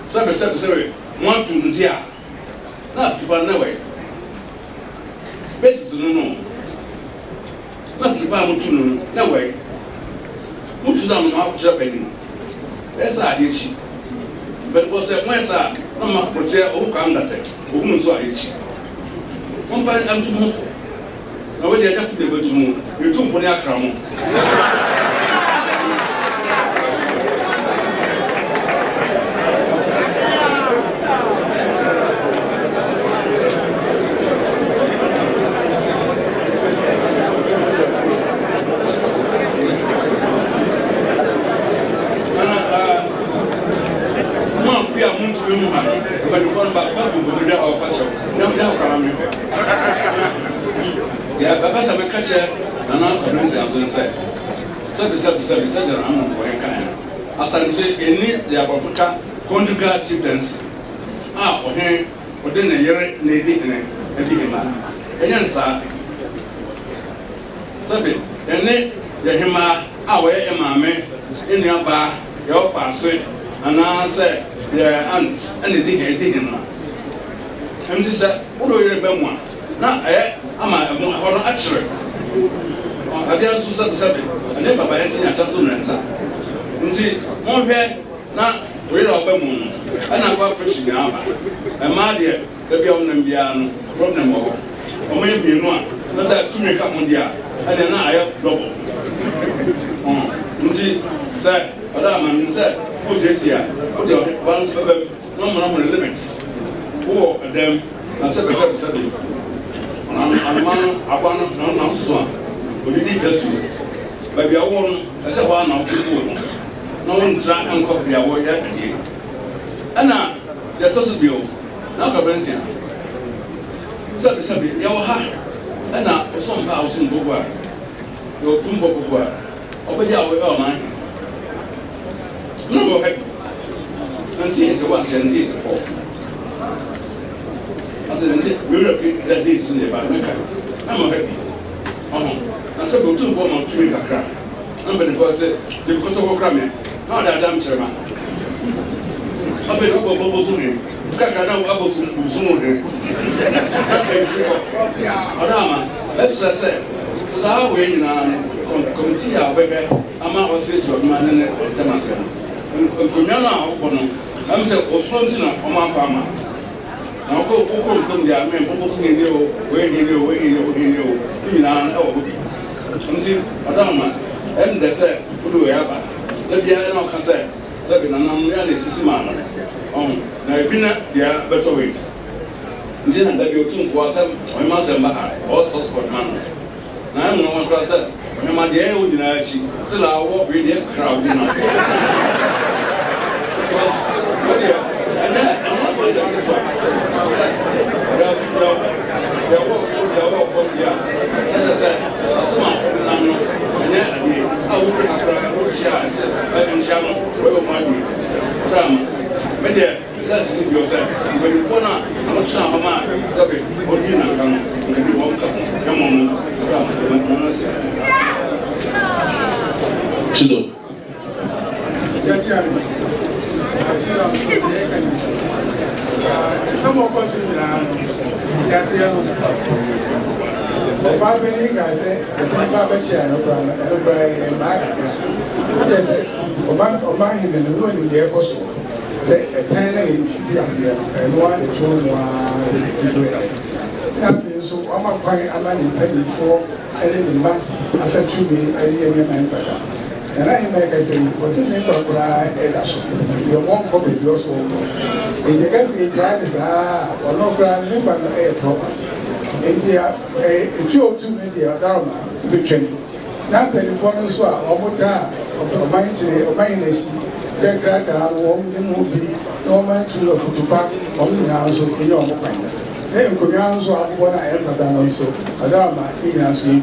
sorry, want to do dear. Not to run away. Basis no. Not to buy much no way. Much down how Japan. That's I did she. But it was a Mesa, no more protect who come that woman saw it. One find I'm to move. Now, when you have to be able to move, you took for their crown. Yeah, but as I catch it, and I'm say, I'm for a kind. As I say, any the Africa conjugal chieftains are okay within a year, lady in a Dima. And answer Sabi, and then the Hima, our Emame, in your bar, your passage, and I say, their aunts, and the Dima. And she said, what do you remember? Now, I'm a actually. I didn't say, I never buy anything at all. And see, one here, now, we're all the moon. And I got fishing now. And my dear, the Bion Biano, from them all. Or maybe you know, let's have to make up on the and then I have double. And see, sir, Madame, sir, who's this here? Put your ones for no limits. Who of them? I said, I'm a man, I want no son. We need just to. But we are one, I said, one of people. No one trying to copy our way yet. ana ya to so bio na ka bensia sabi ya wa ha ana so mpa so mbogo a yo tumbo bogo a obeja we o man no go happy nanti to wa nanti to ko ase nanti we will fit that day in the ba meka I'm happy na se go tumbo ma tumi kakra na be ko se de ko to ko kra me na da dam chema abe ko bo so ni kakra na abo so no de adama esa se sa we ni na committee a bebe ama o se so ma ne tamase ko nyana o kono am se o so ntina o ma fa ma na ko ko dia me bo so ni o we ni o ni na o bi nti adama em de se kudu ya ba da bia na o ka se bi na na ya le sisi ma na na ebi na dia beto we nti na da bi o tun fo asem o ma se mba ha o so sport man na no ma kra se o ma dia o dina achi se la wo bi dia crowd na o dia ana ana ko se so ya wo fo dia na se asma na no nya di awu di akra o chia se ba ni chama o ma di drama media sasa ni bio sasa ngani kona anataka homa sabe odina kama ngani wonka kama mu drama na sasa chido some of us just Papa Benning, I said, Papa Chair, and Margaret. I said, Oman in the room in the airport. Say, a 10 and one, the 2 so I'm not quite a man in penny for any man after 2 minutes. I didn't remember. And I make I say, was it named for your one copy also. In the case of the or no grand member of the air proper. If you 2 minutes, Dharma, be trained. Now, the phone as well, or of my nation, Secretary, movie, no man to the footpath, only now so in your mind. Then you could answer what I ever done also, Dharma, in answer.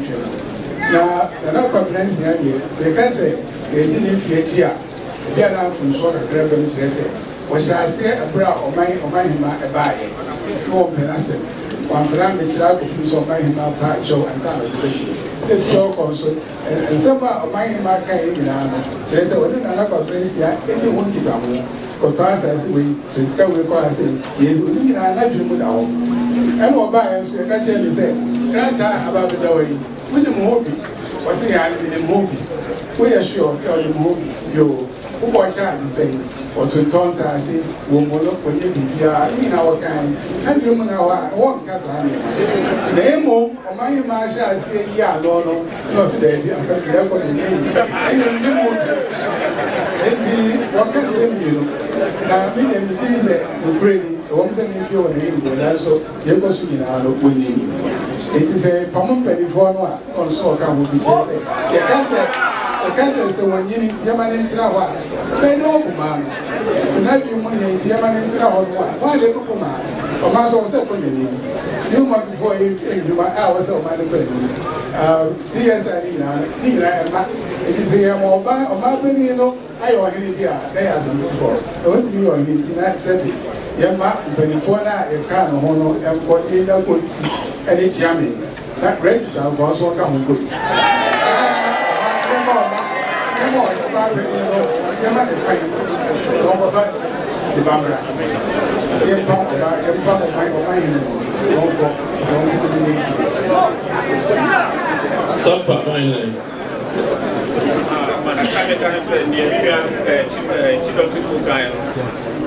Now, the local plans here, they can say, they didn't fear here. They are not from sort of gravel to say, what shall I say, a bra or my a buy it. You won't penance. One gram which I could use of my part, Joe and Sam of the British. If Joe consult and some of my market in there's a within a local place here, any one to come. Because as we discover, saying, yes, we didn't have to put out. And what by us, I can tell you, say, grandpa about the way. We the movie was the movie. We are sure the movie. You who watch out the same. Or to tons I say, woman, when you be in our kind, and you know, one cousin. The name of my marshal say, yeah, no, not today. I said, therefore, the name. And what can say, you know, now, me and please, the brain, the woman, if you're name, but also, you go to the winning. It is a common penny for one consort can be just the castle is one unit, Yaman in Trawa. Pay no man. To have you money in Yaman in Trawa. Why the Kupuma? Or Master was second in you must before you hours of my president. CSI, it is a mobile or Mabino. I or any year, they are some before. I want to be on it in that setting. Yama, Penifona, a can of honor, and for either good. And it's yummy. That great stuff was what I'm good. Come on, the Bambra.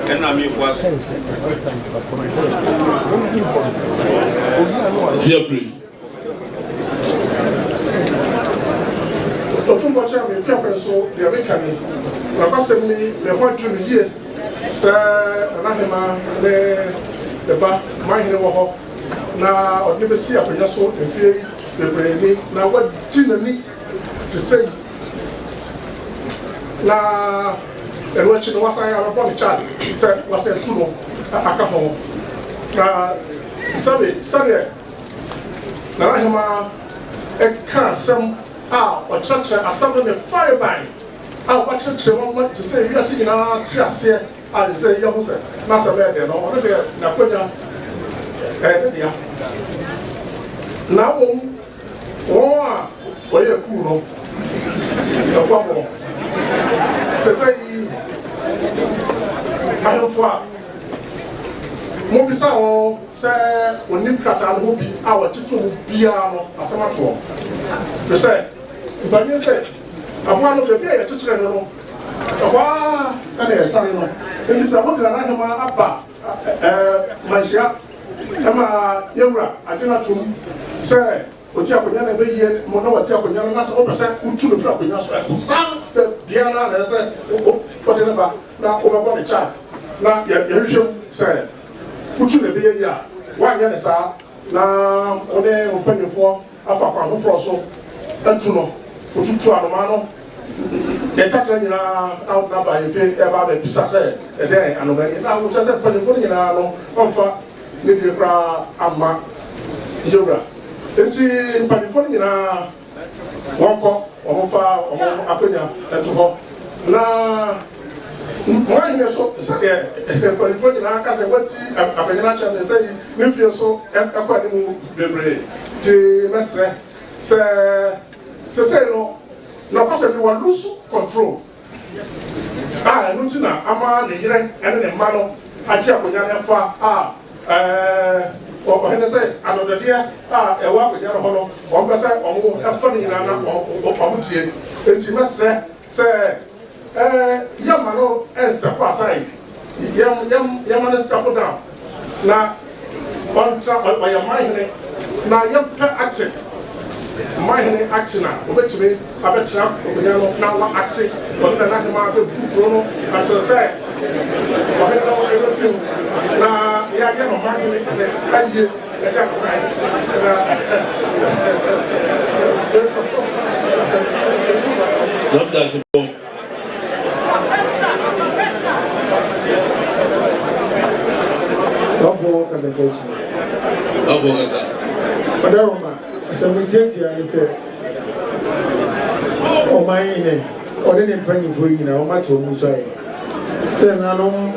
And I'm here for us. Open watch out with your so the American. My person, the white dream here, sir, Anahima, the back, my hero. Now, I'll never see a pedasso and fear the brain. Now, what didn't need to say? Now, and what you know was I have a child said was a two aka ho na sorry na rahima e ka sem o church asem ne fire by what church want to say we are seeing na tiase a say you say na say be no no dey na konya dia na wo oye ku no e kwa bo say ayofo mo bisa o se onim krata no bi a woteto bia no asamato fe se mbanye se abua no bebia ye tetere no wa kana ye sare no eni se mo kra na ma apa manhia ama yewura agena tum se oji akonya na be ye mo na wati akonya na se o pese utu no fra akonya so e sa bia na se o de na ba na o ba bo ne cha na ye hwehwem se utu na be ye ya wa nya ne sa na one mpanifo afa kwa hofro so antu no otutu anoma no de takra nyina out na ba yefe e ba be bisa se e den anoma ni na wo tse mpanifo nyina no onfa ne de kra amma yewra enti mpanifo nyina wonko omofa omo akonya eto ho na moi ne so se mpanifo nyina aka se wati apanyana cha ne sei ne fie so akwa ni mu bebre ti mesre se no na kwase ni wa lose control no tina ama ne yire ene ne mma no achi akonya ne fa o hene say adododia ewa akonya no hono o be say omo efa ni na na o tie enti mesre se yama no step aside yam na step down na on top of your mind na yam active mind action obetime abetra okonya no na wa active on na na ma be buku no until say o hene no everything na ya ya no mind aye ya ja ko God bless you. Abo kabeji. Abo kaza. Adaroma, semitenti ani se. O mai ne, o ne mpanyifo yina, o mato mu so ayi. Se na no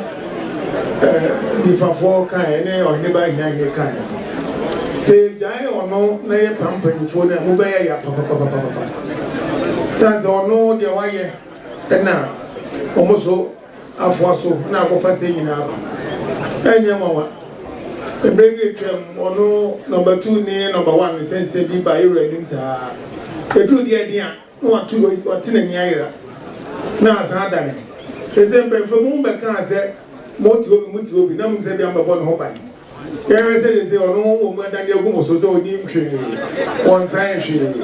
di fafo kan ne o ne ba hia kan. Se jai ono na ye pampanyifo na mu ba ya papa. Sanse ono de waye na omoso afuaso na akofa se yina ba. Enye mwa Embrege twem ono number 2 ni number 1 sense bi ba you ready sa edu dia dia no atu otina nyaira na asa dane ezembe fo mu be kan se moti obi na mu se bi amba bo no ho ba ye se ono wo mu adane agu mo so oni hwe won san hwe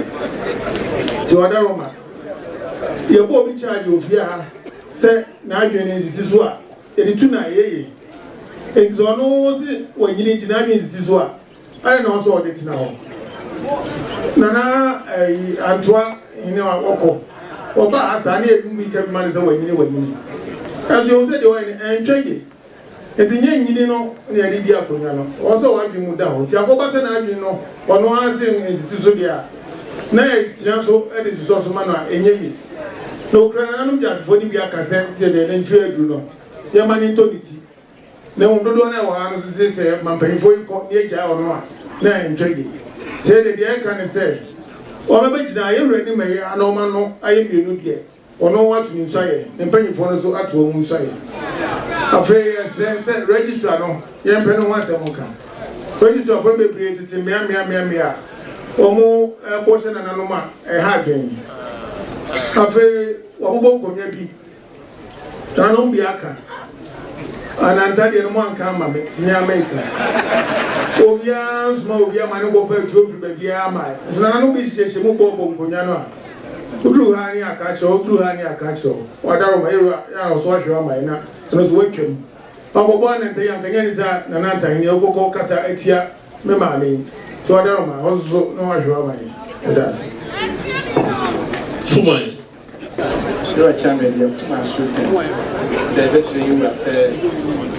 ti oda roma ye bo bi charge ofia ha se na adwene nsisi so a editu na yeye enzo no si wanyini tina mi nsisi so a ana na so ode tina ho nana antwa ine wa okọ oba asa na edum bi ka mali se wanyini aso se de wani entwege edinye nyini no na eri di akonya no o so wa dwemu da ho ti akoba se na adwin no ono ase nsisi so dia na ya so ede so ma no enyeyi no krana nanu jafo ni bi aka se de ntwe adu no ya mani toniti na dodo na wa no se mampanyifo ko ye gya ono a na ntwege te de de kan se o ma begina ye ready me ya na o ma no aye mienu de ono wa tu nso aye mpanyifo no so ato mu nso aye afi se register no ye mpe no wa se mo kan register for me create ti me a omo ko se na no ma ha dwen afi wa bo ko nya bi tano bi aka ananta de no man kan ma me tinya America obia sma obia ma no go fa tu bi bia ma so na no bi se mu bo nkonya no a udru ha ni aka cho wadaro ma ya no so ahwe ma ina no so watwam pagobo na nte ya nkanya ni sa na nanta ni okoko kasa atia me ma me so wadaro ma so no ahwe ma ina that's Fumai Sure, Chairman, you have my shooting. Service you are said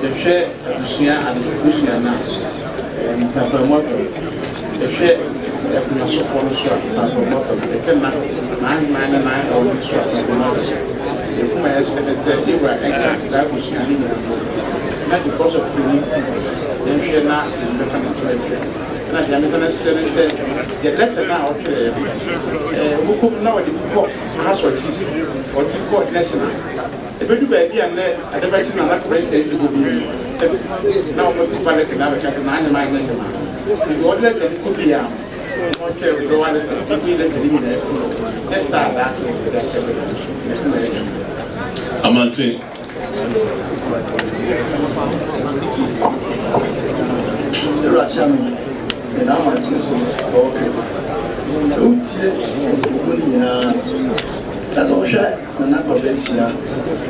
the share of Sia and Luciana and Papa Moto. The share of Nasophone Swap, Papa Moto, the 999 or Swap, Papa Moto. If my estimate said you were exact, that was not because of community, then you're not in the family. And I'm going to say, the letter now, who could know the book, house or cheese, or the court national. The very baby and at the back in that place, they will be now looking for the another chance, and I'm my name. You won't let them could be out. Okay, we don't want to be the eliminate. Let's start that. That's everything. Amante. And I'm a teacher. Okay. So, that's all shot, and not for this year.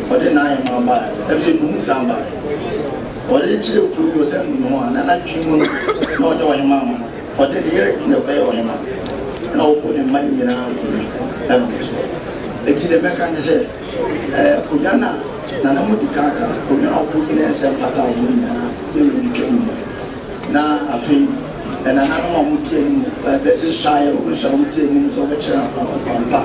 But then I am by every moon somebody. What did you prove yourself in one? And I dream not your mamma. Or did hear it in the bay on your mouth. No putting money in our it's in the mechanic say, Pujana, Nanamuti Kaka, Pujana putting in some fatal women. Now, I feel. And another one would get the shy of which I would get him so much Pampa.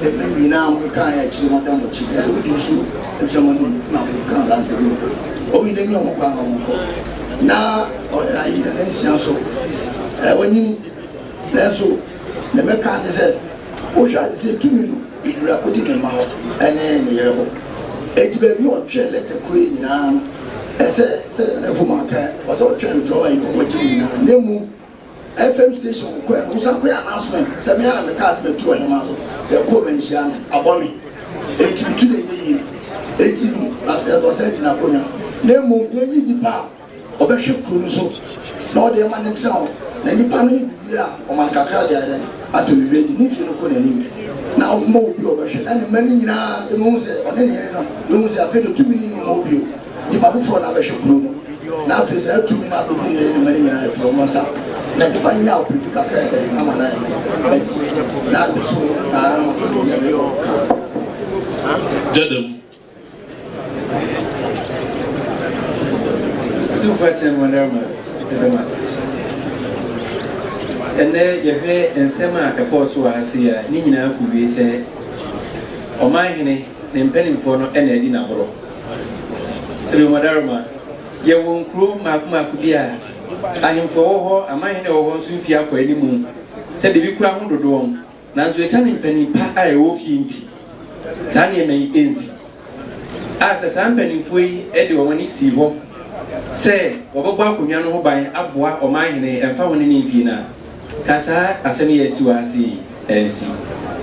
It may be now we can't actually want them to cheat. We do so, and someone can't answer you. Oh, we didn't know now, I eat an instant so. When you that's so, the mechanic said, oh, shall I say 2 minutes? If you are putting him out, and then you know, it's baby or chair let the queen now. I said, was all trying to draw you watching Nemu FM station, who's a queer announcement. Samiana, the cast, 2 animals, the Covention, a bommy. 18 as I was said in Aponia. Nemu, you depart, or Bishop Crusoe. No, the man in town, then you panic, or my cacra, at to be ready if you look on any. Now, mobile, and many in our moons, or any moons are paid 2 million mobile. The Babu for Nabashu now is 2 minutes to be in many from Massa. Let the find out people are credit. I'm an idea. Not the soul. Jedem. 2 questions, whatever. And then you hear and Sema a course who has here, Nina could be said, or my henny, named Penny for no energy number. So, Madarama, you won't crew Makuma Kudia. I am for a mine or one swim for any moon. Said the big crown to do. Now, so Sunny Penny Pie of Yinti. Sunny may easy. As a San Penny Fui, Eddie when he see what say, or Bakuyan by Abwa or mine and found in Infina. Casa, as any as you are see and see.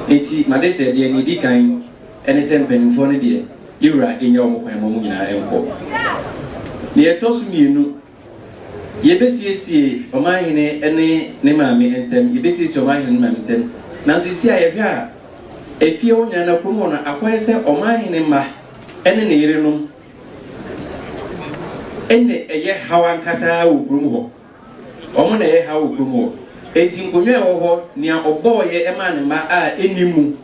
It's Madame said, the any kind, and a San Penny for a dear. You are in your Mamma and Pop. Near Tosuminu, ye bessie, or my any Nemami and them, ye bessie or my mountain. Now, you see, I have a few and a pomona acquires or my nema, and an erenum. And a year how I'm Casa Brumo. Omone how Brumo. 18 Gumeo near a boy, a man in my eye, any moon.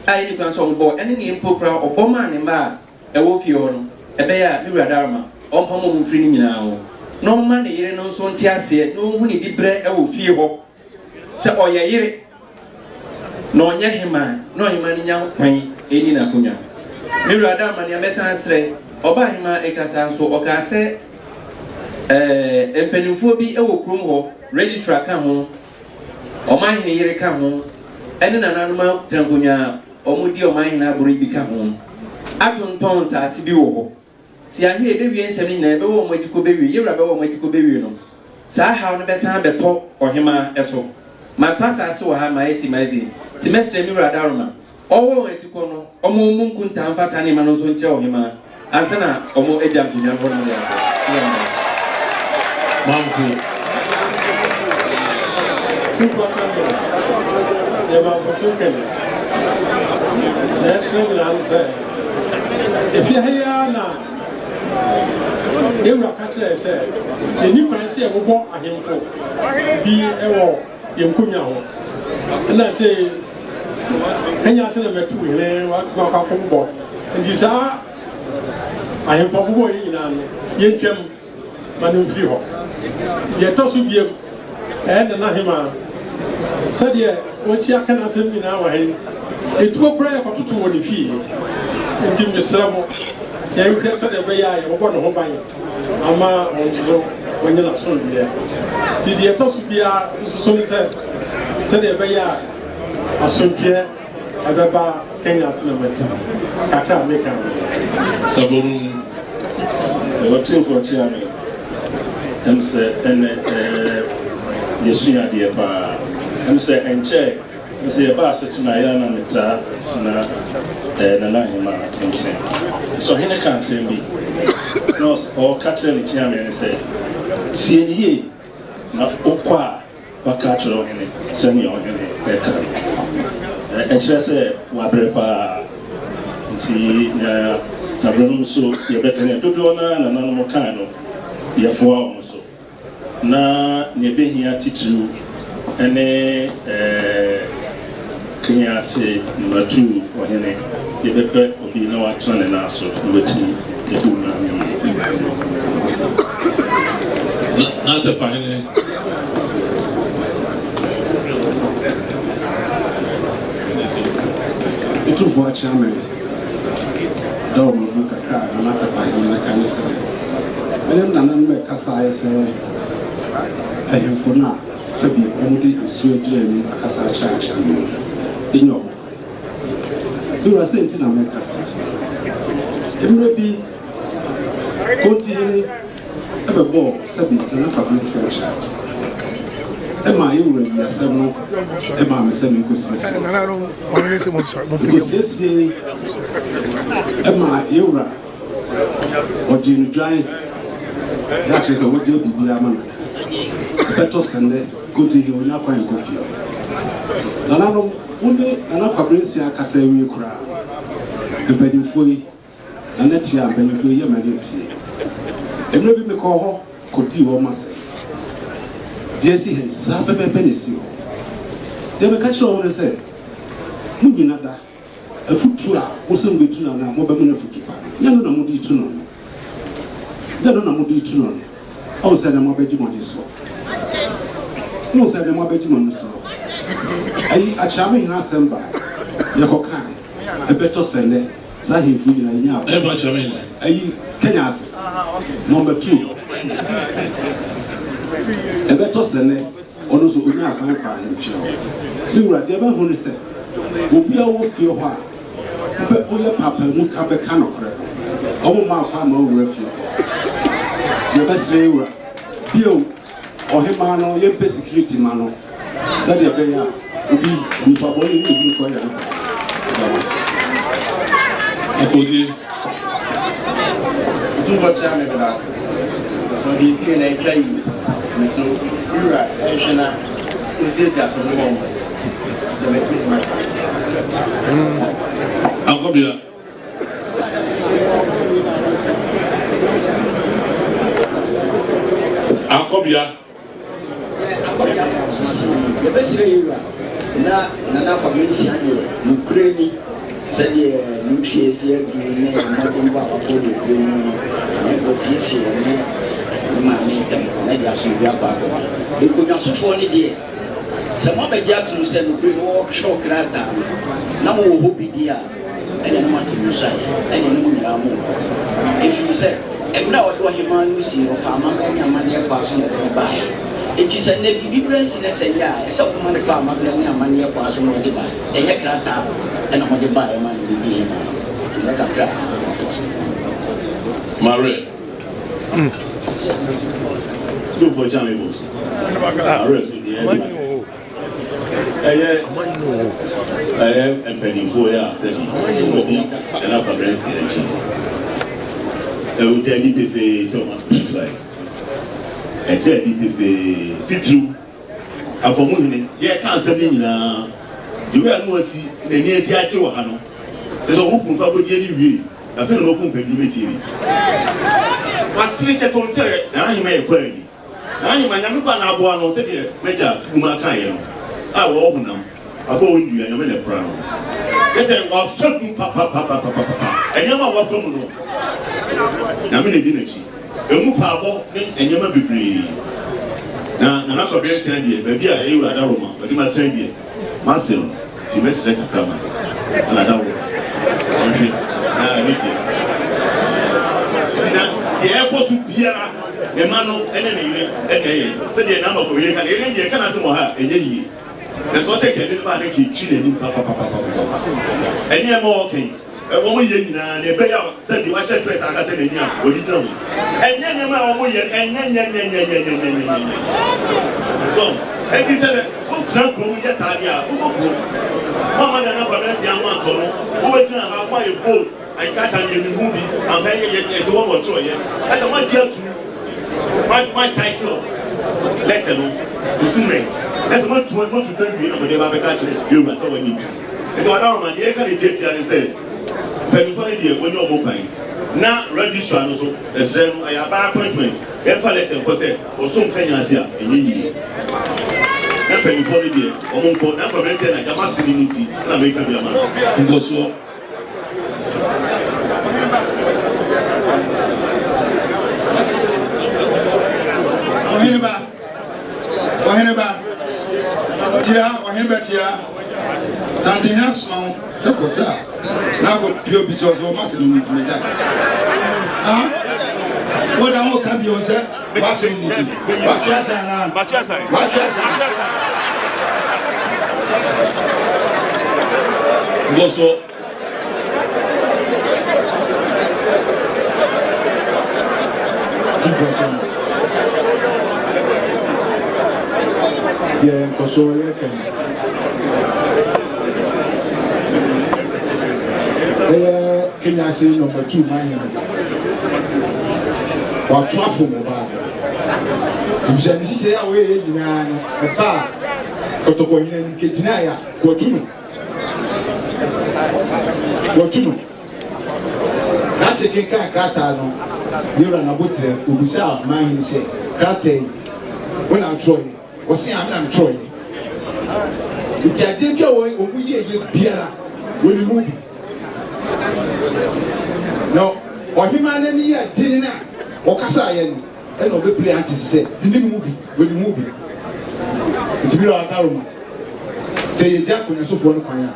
I can song boy, any impopra or boman in bar. A wolfion, a bear, Dharma, on Pomon free now. No money, you know, so said, no money did bread, a wolf fear. So, or ye no Yahima, no Imani young pain, Edina Cunya. Dharma, your messan say, or by him a casan so or casse, and peniphobi, a wool, registrar come home, or mine here come home, and an animal, Tangunya, or Mudi or mine, I will become home. Upon Tons as you see, I hear baby and sending never one way to go baby, you're about one way to go baby. So, how the best have a talk or him as so. My pass I saw her my AC, the messenger Mira Dharma. All way to Kono, or Moon Kuntan fast animals on tell him, and Sana, or more Edam to your If you hear now, you will catch it. Say, the new currency will walk a him for be a war in Kunya. And I say, Kenya sɛ na mɛtu hele wakɔ bɔ nti saa ahemfo bobɔ yi nyinaa no yɛntwam ma no mfiri hɔ yɛtɔ so biam ɛyɛ Nana Ahima sɛdeɛ wɔakyi aka no asɛm nyinaa wɔ ha yi ɛtuo koraa yɛkɔtoto wɔ ne fie nti mesrɛ mo yɛnhwɛ sɛdeɛ ɛbɛyɛ a yɛbɛbɔ ne ho ban ama ɔnso wɔnyɛ n'asomdwoeɛ nti deɛ ɛtɔ so biara nsoso ne sɛ sɛdeɛ ɛbɛyɛ a asomdwoeɛ ɛbɛba Kenya atena mɛka kakra a meka Sabon wɔtefo kyea me ɛm sɛ ɛnɛ yɛsua adeɛ paa ɛm sɛ ɛnkyɛ sɛ yɛba asetena yɛ na metaa na Nana Ahima nkyɛn so ɔhene ka nsɛm bi na ɔka kyerɛ ne kyea me ne sɛ sie ne yie na wokɔ a waka kyerɛ ɔhene sɛnea ɔhene ɛka ɛkyerɛ sɛ wabrɛ paa nti sabrɛ no nso yɛbɛtɛne dodoɔ na nananom kan no yɛfoa wɔn so na ne ɛbɛhia titiriw ɛne Kenya ase numatu ɔhene sɛ yɛbɛpɛ obi na watena ne nan so na watumi yɛbu mu na atɛpa hene Itufo chairman dawo mu kakra na atɛpa hene na kan sɛ ɛnam nanan mɛ kasa ayɛ sɛ ahemfo na sɛbi ɔmode nsuo gyina mu akasa akyerɛkyerɛ no ɛnyɛ ɔmo dura sɛ nti na mɛkasa mmerɛ bi kɔntihene ɛbɛbɔ sɛbi Nana Kwabena Nkrumah ɛma yɛwura wiasɛm no ɛma me sɛ mekɔsiesie ɛma yɛwura ɔgye no dwan yɛakyerɛ sɛ wɔgye biribiara ma no ɛbɛtɔ sɛndɛ kɔntihene ɔnya kwan nkɔ fie nananom wone Nana Kwabena Nkrumah kasa awie koraa mpanyimfoɔ yi na ne tia mpanyimfoɔ yi yɛ ma ne tie mmerɛ bi mekɔ hɔ kɔdii hɔ ma sɛ deɛ si hɛ saa pɛpɛpɛ ne si hɔ deɛ meka kyerɛ wo ne sɛ mo nyina da afutuo a wosɛ mobɛtu no no a mobɛmu no afutu pa nyɛ no na mode tu no nyɛ no na mode tu no ɔwo sɛ ne mobɛgye mɔde soɔ wo sɛ ne mobɛgye mɔ no soɔ ayi akyerɛ me hena asɛm ba yɛkɔkae ɛbɛtɔ sɛndɛ saa ahemfo nyina yɛnya ɛba kyerɛ me ayi Kenya ase number 2 ɛbɛtɔ sɛnɛ ɔno nso onya akwan pa ahemfie hɔ sɛ wurade ɛbɛho ne sɛ obi a wɔ fie hɔ a wobɛ woyɛ papa mu ka bɛka nokorɛ ɔmo ma akɔ ama owura fie hɔ yɛbɛsrɛ wura bio ɔhema no yɛmpɛ security ma no sɛdeɛ ɛbɛyɛ a obi nipa bɔne ne obi nkɔ yɛ no akɔdie Tumbo chairman for that. So he's here and I try you. So you're right. I should not. It is as a woman. So let me my. Uncle Bia. Uncle Bia. The best way you are. Nana Kwabena Nkrumah. Ukraine. Sɛdeɛ ne nhwiesi aduru ne mmɔden bɔ a wɔkɔ de duro mu ne nkɔsiesie ne maame ntam na de asomdwe akɔ akɔba nkonnwasofoɔ no deɛ sɛ moabɛgye atom sɛ nokure no wɔtwerɛ krataa no na mowɔ hɔ bi di a ɛne no matom nso ayɛ ɛne no mu nyinaa mo ɛfiri sɛ ɛmmerɛ a wɔde ɔhema no si ɔfaama ne amanneɛ kɔ so na ɛde baeɛ enti sɛ nnɛ biribi bra si ne sɛ nyɛ a ɛsɛ woma ne fa amabra ne amanneɛ kɔ so na ɔde ba ɛnyɛ krataa ɛna ɔde baeɛ ma no biribi ma ɛnɛ kakra Mare. Still for Jamie. Arrest with the S. I am a penny for ya, said he. And up a brand selection. I would tell you if they so much like. I tell you if they Titru. A community, yeah, can't send in. You are no see the near Seattle Hano. There's a open for you. I feel no pump in the my signatures on say, now you may query. Now you might never go on say, Major Umakayan. I will open them. I go in you and I'm in a brown. Yɛsɛ wafɛ mu papapapapapa ɛnyɛma wafɛ mu no nyame na di n'akyi emu paabɔ ne ɛnyɛma bebree na nana sɔ bɛyɛ sɛn deɛ baabi a ɛyɛ wura adaro ma ɔde ma tɛn deɛ masɛ no ti mɛsrɛ kakra ma ɛna adaro ɔhwɛ na ɛne deɛ na deɛ ɛkɔ so biara ne ma no ɛne ne yere ɛna ɛyɛ sɛdeɛ n'ama kɔ yere ka ne yere deɛ kana sɛ wɔ ha ɛnyɛ yie na kɔsɛ kɛde no ba ne kɛ twi n'anim papapapapa ɛne ɛma ɔkɛn wɔn yɛ nyinaa na ɛbɛyɛ sɛ de wahyɛ stress akata n'ani a ɔdi gyina ho ɛnyɛ nneɛma a wɔn yɛ ɛnyɛ so ɛti sɛ wotena kurom yɛ saa deɛ a wobɔ kurom mama da na kwada si ama atɔ no wobɛgyina ha kɔ ayɛ bold akata ne anim ho bi ampa yɛ ɛte wɔn wɔ toro yɛ ɛsɛ wɔn agye atum my title letter no instrument ɛsɛ wɔn tu dɛ wie na wɔde ba bɛka kyerɛ yorùbá sɛ wɔn yi tu ɛti wɔn adaroma deɛ ɛka ne tietia ne sɛ pɛnifɔ ne deɛ wɔnyɛ ɔmo pan na registrar no so ɛsrɛ no ɛyɛ aba appointment yɛmfa letter nkɔ sɛ ɔso nkanya ase a ɛnyɛ yie na pɛnifɔ ne deɛ ɔmo nkɔ na nkɔmɛ sɛ na gama se ne ne ti na mɛka bi ama nkɔsoɔ. Waheneba tia waheneba tia santenya suma se kosa na go pio bi so ma se no mutime da wo da mo ka bi o se wa se ni ti wa fiasa na wa fiasa goso Yeah, Kosovo can. Kenya say number 2 man. Wa trafo mo ba. Ibisa ni sise ya we ye nyina no. E ba kotoko nyina ni ketina ya. Wotunu. Na se kenka krata no. Yura na botre obusa man ni se krata yi. When I try wɔsi amina ntɔɔ yi nti adeɛ bi a wɔn yɛ biara wɔn mu bi na ɔhema n'ani yɛ dini na ɔkasa ayɛ no ɛna ɔbɛpere ante sɛ ne mu bi wɔn mu bi nti bi na ɔda roma sɛ yɛ gya akɔnyasofoɔ no kwan a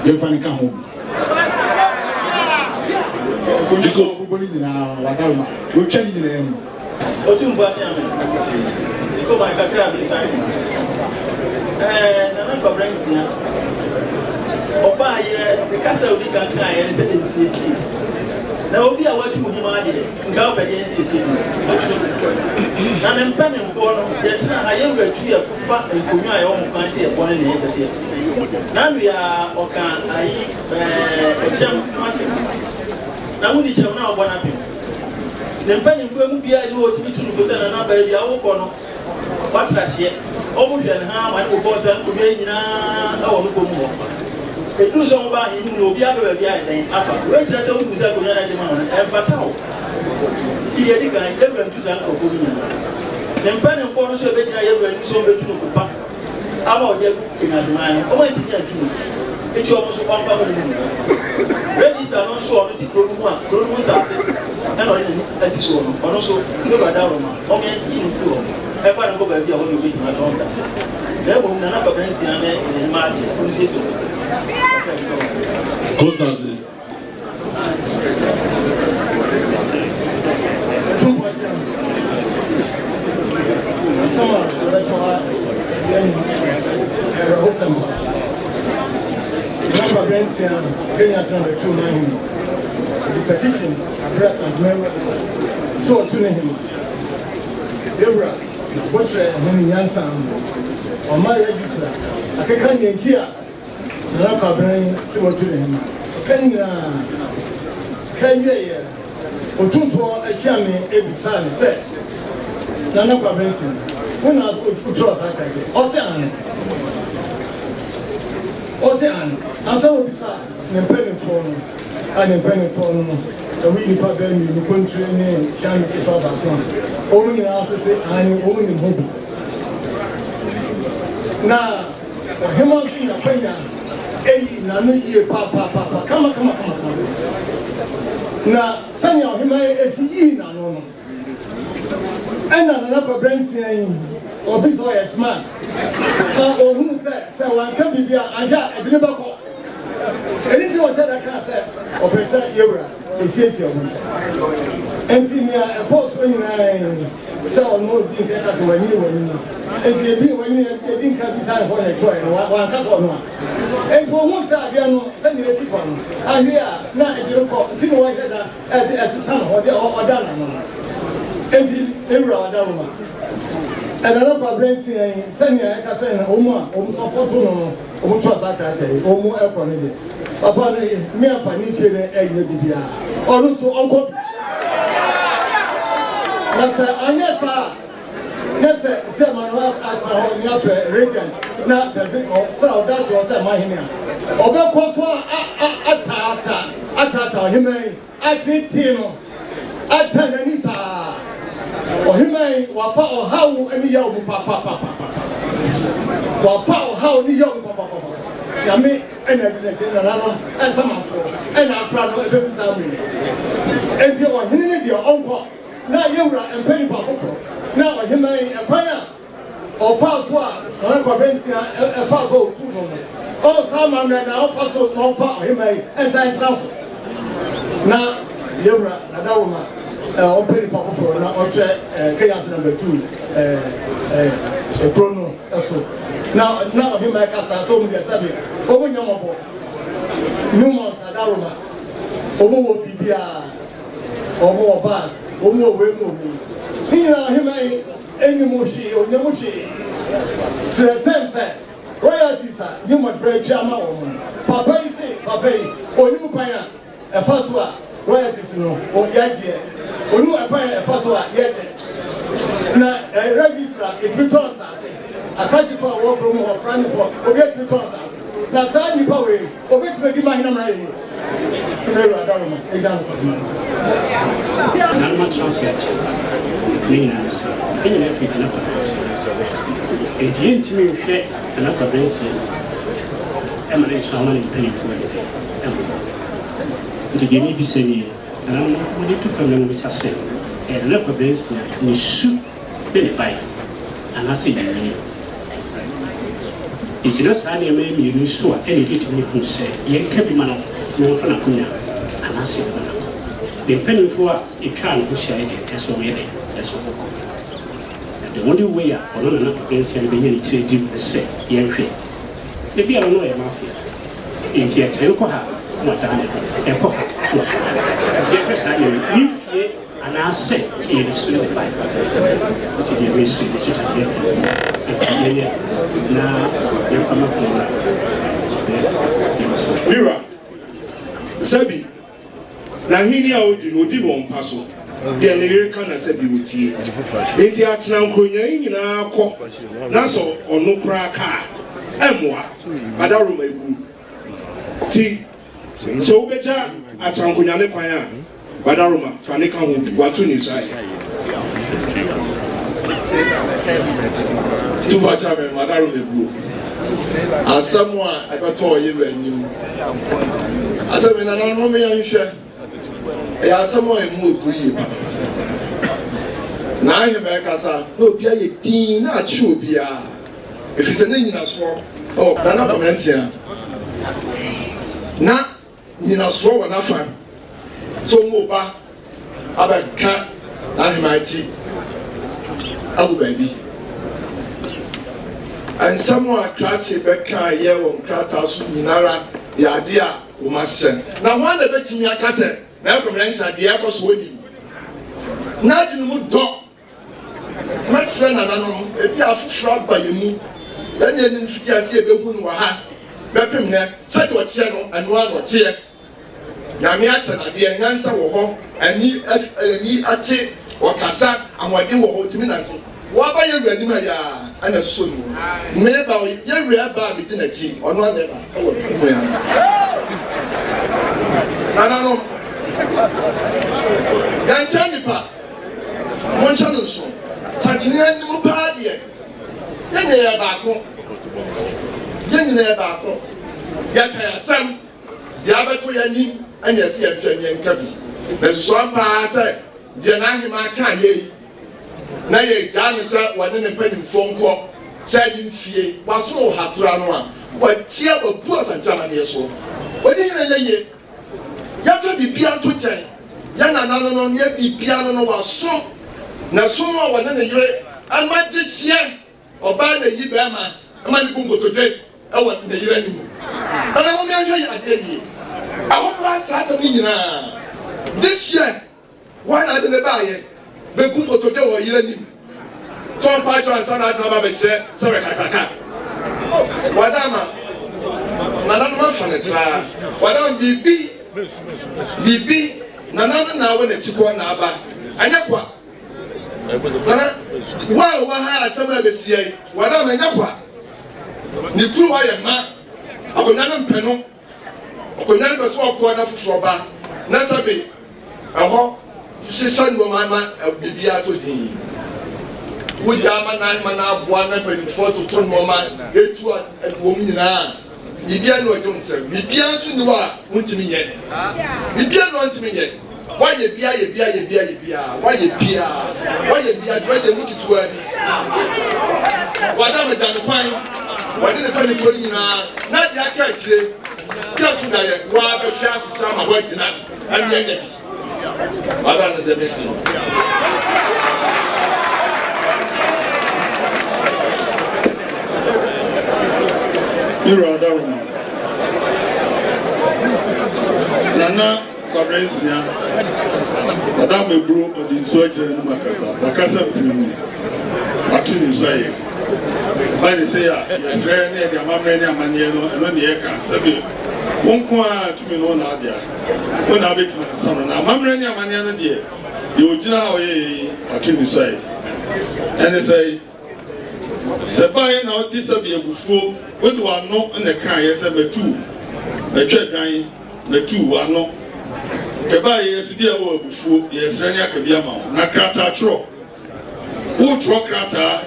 yɛmfa ne ka ho bi akɔnyasofoɔ bɔbɔ ne nyinaa wada roma wɔtwa ne nyinaa mu. Otumbo ati ame. Ko ba kakra bi sai. Na na conference na. Oba ye the castle odi kan kan ye se NCC. Na obi a watu hima de nka o pede NCC. Na ne mpanimfo no ye tena ha ye watu ye fufa nkonwa ye o mo kan se ye bone ne ye tete. Na nu ya oka ayi echem masi. Na mu ni chem na obona pim. Ne mpanimfo mu bia ye o timi tunu ko na ba bia wo ko no. Watrahye omo hwe ne ha ma ne ko ta ko be nyina na wo ko mu ho edu so mo ba hin no obi aba bia den afa we tira se wo kusa ko nyana de ma no e fata o ile di kan e bra ntu san ko fo nyina ne mpane fo no so be nyina ye bra ntu so be tunu ko pa ama o de ko na de ma no o ma ti nya tunu e ti o mo so pa pa mo ni register no so o ti kromu sa se e no ni asi so no ono so ni ba da ro ma o me ti ni fu o ɛfa ne ko baabi a wɔde obi gyina tɔn da na ebo mu nana kɔfɛnsi na ne mmaa de kurusi so kontansi sama ɔbɛsɛwa yɛn ɛrɛhosɛm nana kɔfɛnsi na kenya sɛ ɔbɛtu na him the petition address and mɛwɛ sɛ ɔtu ne him zebra bɔkyerɛ ɛho ne nyansa no ɔma registra akeka nyɛnti a nana kwabran sɛ wɔto ne hema ɔka nyinaa ka wieɛ ɔtumfoɔ akyia me ɛbisaa ne sɛ nana kwabran si wona wotrɔ saa kake ɔse ane ansa wɔbisaa ne mpanimfoɔ no a ne mpanimfoɔ no no ɛwo nipa bɛɛ mmienu kɔntire ne hyɛn ketewa baako a wɔn nyinaa nso sɛ ane wɔn nim ho bi na ɔhema nso nya kwanya eyi nanu yie papa kama na sani ɔhema esi yii nanu no ɛna nana pabransia yi obi sɛ ɔyɛ smart na ohun sɛ wanka bibi a ahwɛ a ɛdini bɛkɔ ɛni ti wɔ sɛ daka sɛ ɔpɛ sɛ yewura esiesie ɔmo nti nea ɛkɔɔ so nyinaa sɛ ɔno odi nka kasa wanyini nti ebi wanyini edi nka bi sa ɛhɔ na ɛtɔ yɛ no wanka sɛ ɔno a nti ohun sɛ adeɛ no sɛ nea esi kɔ no ahwɛ a na ɛdini kɔ nti na wɔyɛ da ɛde ɛsesa no ɔda n'ano nti ewura ɔda roma ɛnana pabransi yɛn sɛnea ɛka sɛ na ɔmo a ɔmo sɔpɔtɔ no ɔmo tɔ sa kaa sɛ ɔmo ɛkɔ ne de papa no mi afa ne fie no ɛyɛ bibia ɔno nso ɔnkɔ bi na sɛ anyɛ saa ne sɛ ma no akyerɛ hɔ ne apɛ radiant na pɛsi sɛ ɔda kyerɛ sɛ ma hene a ɔbɛkɔ so a ataata ɔhema yi atete no ata n'ani saa ɔhema yi wafa ɔhaw ne yɛ ɔmo papapapa wafa ɔhaw ne yɛ ɔmo papapapa yame ɛna ɛdi n'akyi na nanom ɛsamafo ɛna akora no ɛbɛsi saa mmiri enti ɔhene ne deɛ ɔnkɔ na yɛwura mpanyinfo afoforɔ na ɔhema yi ɛkwan a ɔfa so a ɔne kɔfɛnsia ɛfa so a otu no no ɔnsa amammerɛ na ɔfa so na ɔfa ɔhema yi ɛnsa nkyerɛ so na yɛwura nadawoma ɔmpanyinfo afoforɔ na ɔhwɛ Kenya number 2 ekuro no ɛso na ɔhema yi kasa so ɔmo deɛ sɛbi ɔmo nyɛ mɔbɔ Newmont nadawoma ɔmo wɔ biribiara ɔmo wɔ baas ɔmo wɔ wei mu omi nyina ɔhema yi enyim hwee onyam hwee kyerɛ sɛ royalties a Newmont brɛ akyi ama wɔn papa yi onim kwan a ɛfa so a royalties no yɛagyeɛ onim kwan a ɛfa so a yɛgye na register efiri tɔn saase akagyefo a wɔwɔ kurom hɔ franifo obi efiri tɔn saase na saa nipa wei obi tuma di ma hena mra yɛ tumeru adaroma egya no kɔtuma Nanma transit ne nyinaa sɛ ɛnyina afiri kana patansi enti yɛntumi nhwɛ kana patansi ɛma ne nhyɛ ɔma ne mpanimfoɔ ɛmo nti deɛ ne bisa nie nanoma mode tu fam na mobisa sɛ ɛnana patansi a ne su ne ne bae anaasɛ yɛnyini ɛgyina saa nneɛma yɛ mmienu so a ɛne yɛtumi hu sɛ yɛnka bi ma no na wɔmfa n'akonnwa anaasɛ ɛbɔ no the mpanimfoɔ a ɛtwa ne ho hyia yɛ ɛsɛ ɔmo yɛ dɛ ɛsɛ ɔmo kɔ the only way a ɔno nana patansi no bɛnya ne tiri dim sɛ yɛnhwɛ ebi a ɔno yɛ mafia nti ɛkyerɛ nkɔ ha na ɔda ne ɛkɔ ha na ɛsɛ yɛhwɛ saa yɛ yɛmfie anaasɛ ɛyɛ ne so ne ba nti deɛ bɛsi ne so tadeɛ nti yɛyɛ na yɛmfa ma kɔn na mira sɛbi na hini a odi no mpa so deɛ ne yere ka na sɛ bi wotie enti atena nkronya yi nyinaa kɔ na sɛ ɔno koraa ka ɛmmoa adaroma ebu ti sɛ wobɛgya atena nkronya ne kwan a badaroma fa ne ka ho bi wato ne nsa yɛ tufa kyame badaroma ebu asɛm a ɛbɛtɔ ɔyɛ wɔ anim asɛm na nanom yɛnhwɛ ɛyɛ asɛm a ɛmu ɔburu yie pa na ahema ɛkasa na obia yɛ din na akye obiara ɛfiri sɛ ne nyinasoɔ nana pɔmɛntia na nyinasoɔ wɔ n'afa sɛ ɔmo ba abɛka n'ahema akyi awo baabi nsɛm a krakye bɛka yɛ wɔ nkrataa so nyinara yɛ ade a wɔn ahyehyɛ na wɔn a na bɛtumi aka sɛ na ɛkɔmɛntia deɛ ɛkɔ so wɔ nim na adi no mu dɔ mɛsrɛ nananom ebi afoforɔ aba yɛn mu yɛn yɛn nim fiti ase ebehu no wɔ ha bɛpem nɛ sɛdeɛ ɔteɛ no ɛnoa na ɔteɛ nyame akyɛ nadeɛ nyansa wɔ hɔ ani ate ɔkasa ahoɔden wɔ hɔ tumi nante wɔaba yɛwura anim a yɛa ɛna soso no mmɛɛba yɛwura ba a medi n'akyi ɔno anɛba ɛwɔ tumu ya nananom yɛnkyɛn nipa monhyɛ no nso tantene anim paa deɛ yɛn nyinaa yɛ baako yɛka yɛsɛm deɛ abɛto yɛ anim ɛnyɛ sɛ yɛhwɛ nyɛ nka bi na susua paa sɛ deɛ n'ahema ka yɛ na yɛgyaa no sɛ wɔne ne mpanimfoɔ nkɔ sɛ adi mfie waso wɔ hakora no a wɔtia wabu asante amanneɛ soɔ wɔde nyina yɛ yie yɛtɔ biribia nto kyɛn yɛ nana no neɛ biribia no waso na som a wɔne ne yere ama de hyia ɔbaa na yi bɛrima ama ne bu nkotodwe ɛwɔ ne yere anim ɛna wɔn ahwɛ yɛ adeɛ yie ahopra saa asɛm no nyinaa this year wɔn na de ne baayɛ bɛbu nkotodwe wɔ yere anim sɛ ɔmpa kyerɛ nsa na ade aba bɛkyerɛ sɛ wɔkakaka wɔdama nananom afa ne traa wɔdama biribi nananom na awɔ n'akyi kɔ na aba anyɛ kwa nana wa ha asɛm a bɛsi yɛ wɔdama anyɛ kwa ne kuru hɔ yɛ mma akonnwa no mpɛ no akonnwa no bɛ so ɔkɔ na foforɔ ba na sɛ bi ɛhɔ hyehyɛ nneɛma ama biribiara to din wogya ama na aboa na mpanimfoɔ toto nneɛma etu wɔm nyinaa biribiara na ɔgye nsɛm biribiara nso ni hɔ a wontumi nyɛ biribiara na ɔntumi nyɛ wayɛ bia wayɛ bia deɛ mu ketewa bi wada megya ne kwan wɔde ne mpanimfoɔ no nyinaa na deɛ aka akyire tí a sùn dayɛ waa bɛ fi asesa ama hɔ agyina ɛni ɛnyɛ bi wada ne dɛm ɛfi. Yura Adaruma Nana Kwabrensia Adam Ebru ɔde nsuo agyina no wakasa mpirimu wato ne nsuo ayɛ ba ne sɛ a yɛsrɛ ne yɛde amammerɛ ne amanneɛ no ɛno ne yɛka sɛbi wo nko a tumi no na ade a wo na wobɛtumi asesa no na amammerɛ ne amanneɛ no deɛ deɛ ɔgyina a ɔyɛ wato ne nsuo ayɛ ɛne sɛ baeɛ na ɔde sɛ bi abufuo wode wano na kaeɛ sɛ matwa dwan matu wano kɛbaeɛ yɛsɛ bi a wɔ abufuo yɛsrɛ ne aka bi ama wo na krataa twerɛ wotwerɛ krataa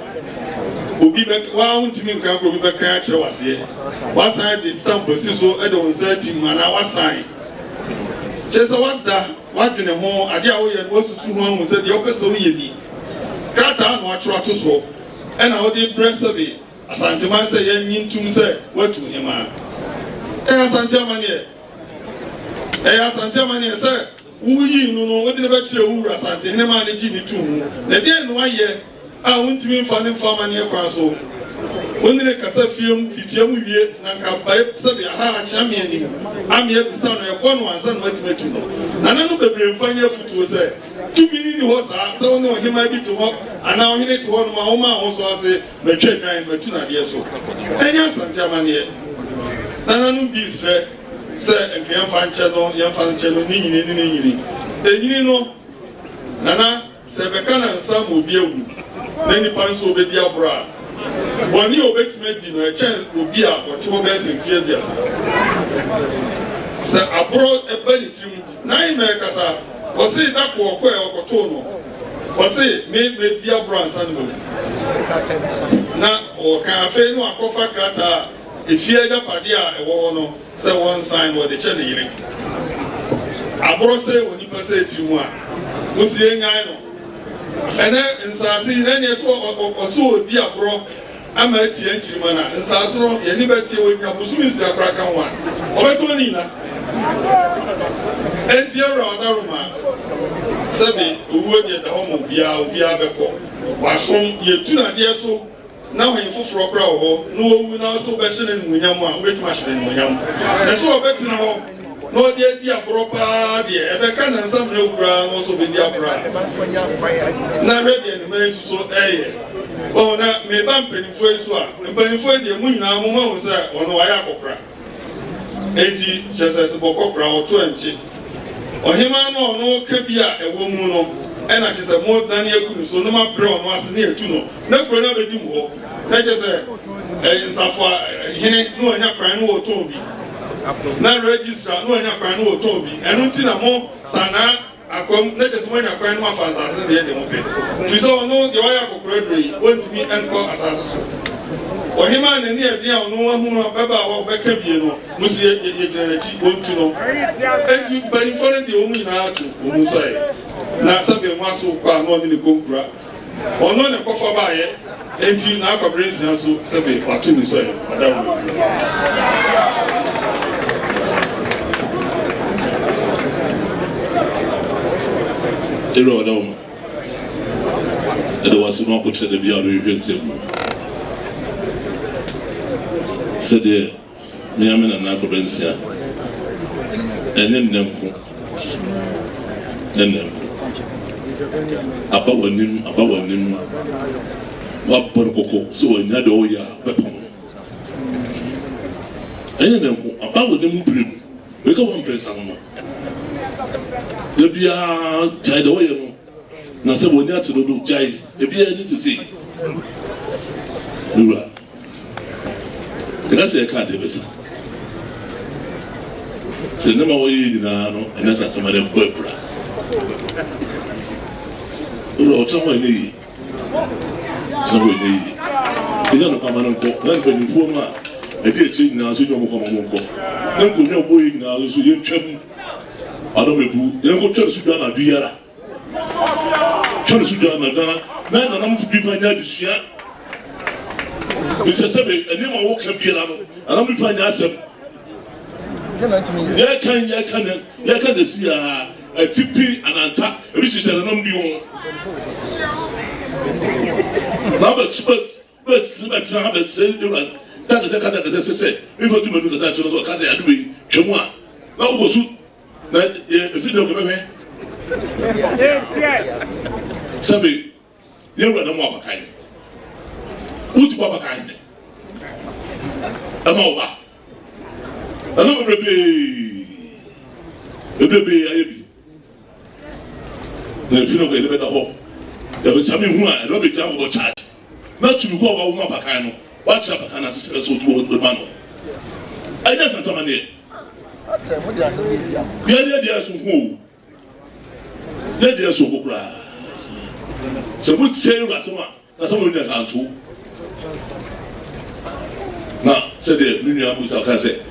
obi waa wontumi nka koro bi bɛka akyerɛ waseɛ wasan de stamp si so de wo nsa atim anaa wasan kyerɛ sɛ wada wadwene ho adeɛ a woyɛ no wasusu ho ahu sɛ deɛ wopɛ sɛ woyɛ bi krataa na watwerɛ ato soɔ ɛna wode brɛ sɛ bi asanteman sɛ yɛnyi ntum sɛ watu hema ɛyɛ asante amaneɛ sɛ woyi no no wode ne bɛkyerɛ wo wura asante hene ma ne gye ne tu mu na deɛ no wayɛ a wontumi mfa ne mfa amaneɛ kwan so wone ne kasa fiem fitia mu wie na nka bae sɛ bi aha akyea me anim ameɛ bisa no ɛkɔ no ansa no watumi atu no nana no bebree mfa nyɛ afotuo sɛ tumi ni hɔ saa sɛ wo ne ɔhema bi te hɔ anaa ɔhene te hɔ no ma woma a wo so ase matwa dwan matu nadeɛ so ɛnyɛ asante amaneɛ nananom bi srɛ sɛ nka yɛmfa nkyɛ no ne nyini ɛnyini no nana sɛ bɛka na nsa ma obi awu na nipa nso obɛdi aboro a wɔne a obɛtumi adi no ɛkyɛn obi a wɔte hɔ bɛyɛ sɛ mfeɛ aduasa sɛ aboro ɛba ne tirim na ayɛ mɛ kasa wɔse da ko ɔkɔ ɛ ɔkɔtoo no wɔse medi aboro ansa no mawu na ɔka afei ne wakɔfa krataa efie agyapadeɛ a ɛwɔ hɔ no sɛ wɔn nsan wɔde kyɛ ne yere aboro sɛ wɔ nipa sɛ etiri mu a wosie nyan no ɛnɛ nsaase yi n'ani so ɔso odi aboro ama etie nkyiri mu na nsaase no yɛni bɛ tie wɔ nyabosom nsi akora ka ho a ɔbɛtɔ ne nyina ɛnti awura ɔdaroma sɛbi owuo deɛ da hɔ ma obiara bɛkɔ wasom yɛtu nadeɛ so na wɔn foforɔ kora wɔ hɔ na wɔwu na so bɛhyɛ ne nnunyam a wobɛtumi ahyɛ ne nnunyam ɛso ɔbɛtena hɔ na ɔde adi aborɔ paa deɛ ɛbɛka ne nsa mmerɛ wura na ɔso bɛdi aborɔ na hwɛ deɛ ne mmerɛ nso so ɛyɛ ɔn na meba mpanimfoɔ yi so a mpanimfoɔ deɛ mu nyinaa mo ma ho sɛ ɔno wayɛ akɔkora enti kyerɛ sɛ sɛ bɔkɔkora wɔto ankyi ɔhema no ɔno ka bi a ɛwɔ mu no ɛna kyerɛ sɛ mo dane agu no so no ma brɛ ɔno ase ne atu no na kuro no abɛdi mu hɔ na kyerɛ sɛ nsafo a hene na ɔnya kwan no wɔtɔn bi na registra na ɔnya kwan no wɔtɔn bi ɛno nti na mo sanaa akɔm na kyerɛ sɛ moanya kwan no afa asase deɛ de mo pɛ firi sɛ ɔno deɛ wɔyɛ akɔkora duro yi wɔntumi nkɔ asase so Ohima na ni ade a no ahu baba a wo beka bie no musi ye generate wontu no enti bani for the omu na atu omu so ye na sabe mu aso kwa no ni konkura ono ne kofa ba ye enti na akwabresi na so sabe patu ni so ye madam Ero odoma edo wasu no akoche de bia ro hwese mu sede me amena na akwabresi enenenko abawanim wabor koko so wanya de oya bepon enenenko abawanim prim we ka won presa no de bia jai de oya no na se wanya ti do jai e bia ni sisi nura de ka se ka de besa se nema oyi dina no enesa tamare bobra uro otama ni so ni ina no pamana nko na nfanifo no a edi echi dina so nyomo ko nko na nko nyo boyi dina so yentwam ado mebu yenko twere su dwa na biara twere su dwa na nam fu bi fanya disua bisa sebe enema wo ka biara no anam bi fanya asem ya kan da siya a tipi ananta rishi shara nan biyo na ba bas na ba sai da ta ga ka da sai mi fa tuma duka sai so ka sai adubi twemu a na wo su na video ko be sabe yewa na mo abakan uti ko abakan ama oba ano bebe ayebi na fino ko elebe da ho ya ko sami hu a do be jam go charge na tumi ko wa wo mapakan no wa cha pakan na sese so to ma no ai da santa mane dia so hu dia so ko kura se mu tse ga so ma na so mo ni ka ntu na se de ni ni abu sa ka se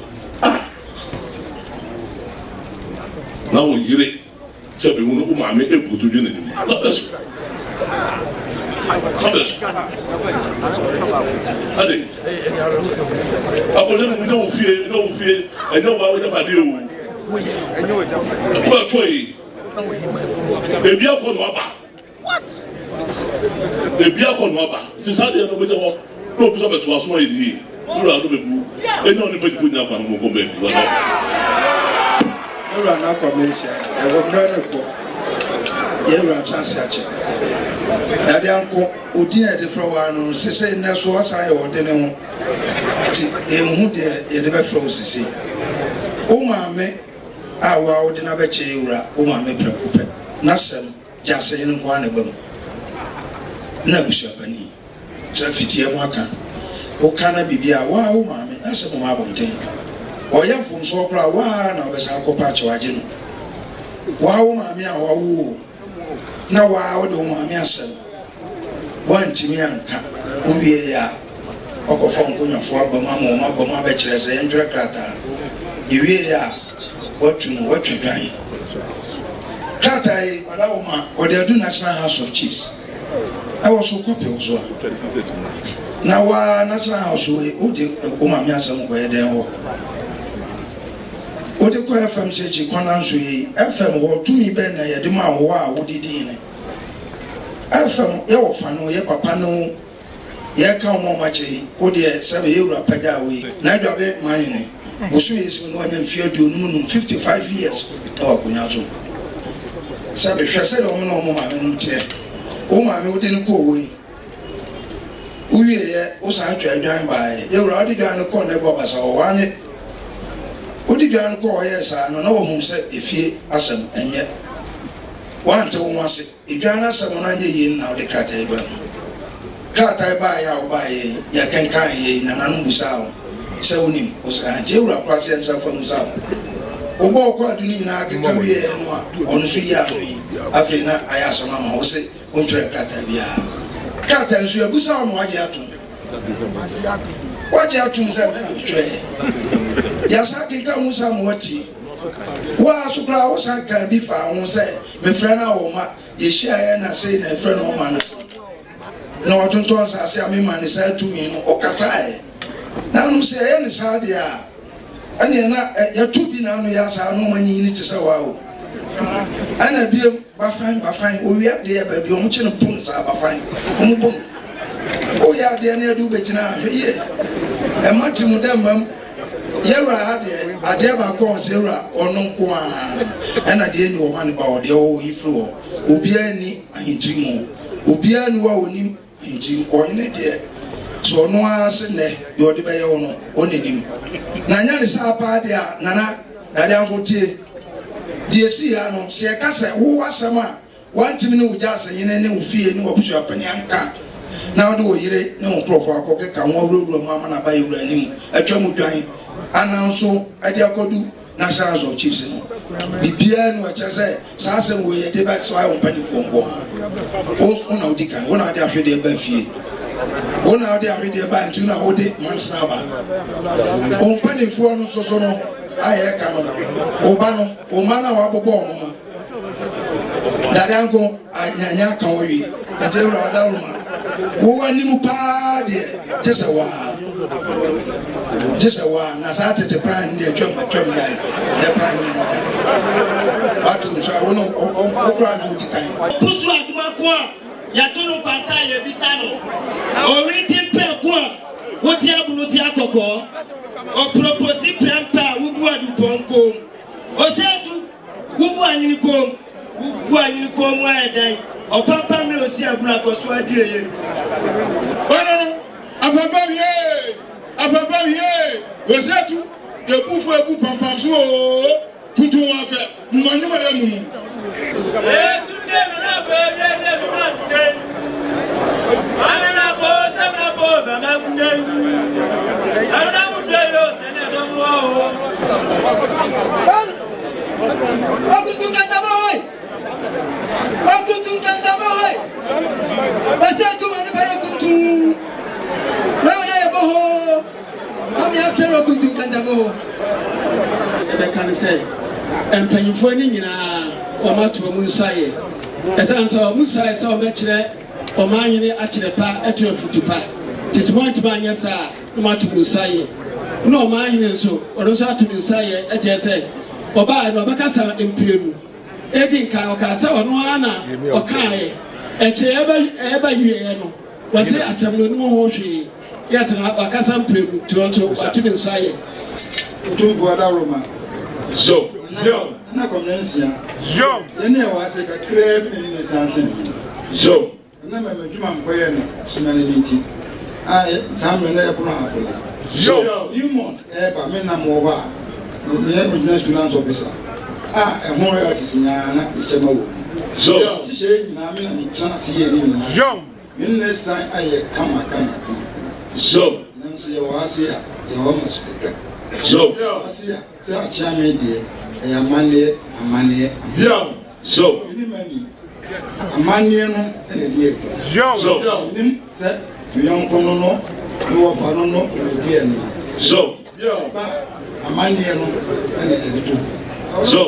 na wo yire se be mu no ma me ebutu dwe nanim abeso ade akole mu no ofie enyo wa wo da pade o ba toi ebi afọ no aba what ebi afọ no aba ti sa de no bo je ho no bi so be to aso yi ura do be bu enyo ni be fu nya fa no mo ko be bi wa ura na kwa mensia e wo mra ne ko ye ura chance ache dade anko odin e de fro wa no sese ne so asan ye ode ne ho ti e hu de ye de be fro sese o ma me awa ode na be che ura o ma me preocupe na sem jase yin ko ana bam na busu abani trafiti e mo aka o kana bibia wa o ma me na sem ma bonten oya fun so kra wa na obesa akopa chawaje no wa wo ma me a wa wo na wa wo do ma me asem wantimi anka owie ya okofo nkonyafo abama ma abama be kire se yendra krata iwie ya watunu watwadwan krata yi adawo ma ode National House of Chiefs awo so kope ozo na wa National House o de o ma me asem ko yeden ho o de ko FM sechi kwana nso yi FM ho tumi be na ye de ma ho a wo didi ne FM ye wo fa no ye papa no ye ka mo ma che o de sabe ye wura paja we na dwa be man ne wo so ye so no anya mfia do no 55 years ta wa kunya so sabe hwese do mo no mo ma me ntie o ma me o de ne ko we uwie ye o san twa adwan bae ye wura o de dwan ko ne bo basa o wanye odi dwan ko ye sa no na wo hum se efie asem enye wante wo wase idwan asem na nje yin na odi krata e ba krata e ba ya o ba ye ya kenkan ye na nanu busa wo se wonim o sa anje wura kwase ensa fa musa wo bo ko aduni na akeka wie no a onu so ya no yi afi na aya asema ma wo se on tre krata bia krata nso ya busa mo age ato What you have to say? Yasaki Kamusa Moti. What to grow can be found, say, my friend, you share and I say, a friend of mine. No, I don't want to say, I mean, man, said to me, Okatai. Now, you say, any Sadia. And you're too big now, yes, I know when you need to say, wow. And I be Bafine, we are there, baby, on chin of points, Bafine. Oh, yeah, they are near do better now, yeah. And Martin Mudam, Yara had it, I never call Zera or no quan, and I didn't know one about the old floor. Obiani, I dream, Obiani, Wawin, I dream, or in a dear. So no answer, you're the bay on him. Nana is our party, Nana, that I will tell. Dear Siano, see a cassa, who was summer, 1 minute just in any fear, no option of any anchor. Now do you no profile, cocker, come over road, mamma, by you, a chum giant, and also a diacodu, nationals of chiefs. The piano, which I say, Sasson, we a debate, so I won't panic for one. Oh, no, Dick, one out there, the Buffy. One out there, the band, you know, hold it, Mansnaba. Oh, panic for no so no. I can Obano, Omana Waboboma. Dadango, I can we, the General Adalma. Who are new party? Just a while. Now, started the plan, the German guy, the plan. But to try one of the kind. Puswa Makwa, Yatunu Pata, Bisano, or Ritin Pelqua, what Yabuno or propose Pampa, who are the Conco, or Satu, who are in the comb, who are in the comb where they, or Papa Melosia Black or Swadi. Ababaye, was that the Buffo Pampamso, Putu Wafe, Manuel. Can say, and paying for any in a Mato Musaye. As answer Musa saw Metre or mine actually at your futupa. Tis one to buy your sir, Mato Musaye. No, mine so, or no shot to Musaye, as I say, or buy Babacasa in Piru. Edinka or Casa or Noana or Kai, and ever you was there as some no she. Yes, and I can't to also what to say. To Guadaroma. So, no, not convention. Joe, then there was a crab in the sunset. Joe, and I'm a human prayer, humanity. I, some never Joe, you want ever men more. The evidence finance officer. Ah, a more artist in Yana, which I'm a Joe, she said, I'm in a chance here. Joe, in this time I come. So, Nancy, you are here, you almost speak. So, say, I can't make it. I am money, yeah. So, a money, and a dear. So, Sir, you young Conono, you are Fanono, again. So, a money, and a two. So,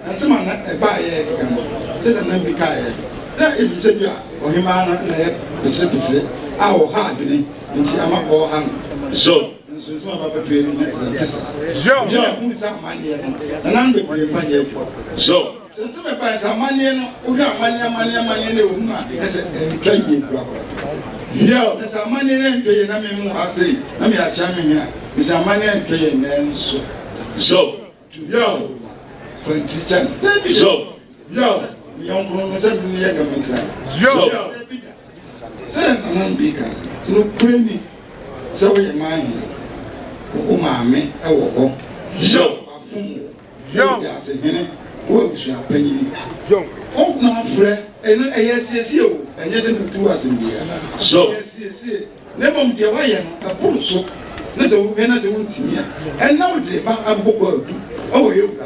and someone a buy a said a name be kind. That if you said you are, or him, the secretary. Our hard in I'm up or hang. So, so it's not about trading. Yeah, who's our money and I'm the airport. So, some advice our money and who got money and the woman. That's a trade proper. Yeah, that's our money and pay. And I mean, I say, let me a charming here. It's our money and pay and so. Yeah, 20 cents. So, yeah, young woman, 7 years ago. Send an beacon to pray me. So your mind, oh, mammy, I will go. So, just a minute, what shall penny? Oh, no, Fred, and yes, you, and yes, and 2 hours in here. So, yes, never be a way, a poor soap. There's a woman as a wound to me, and now they back a book. Oh, you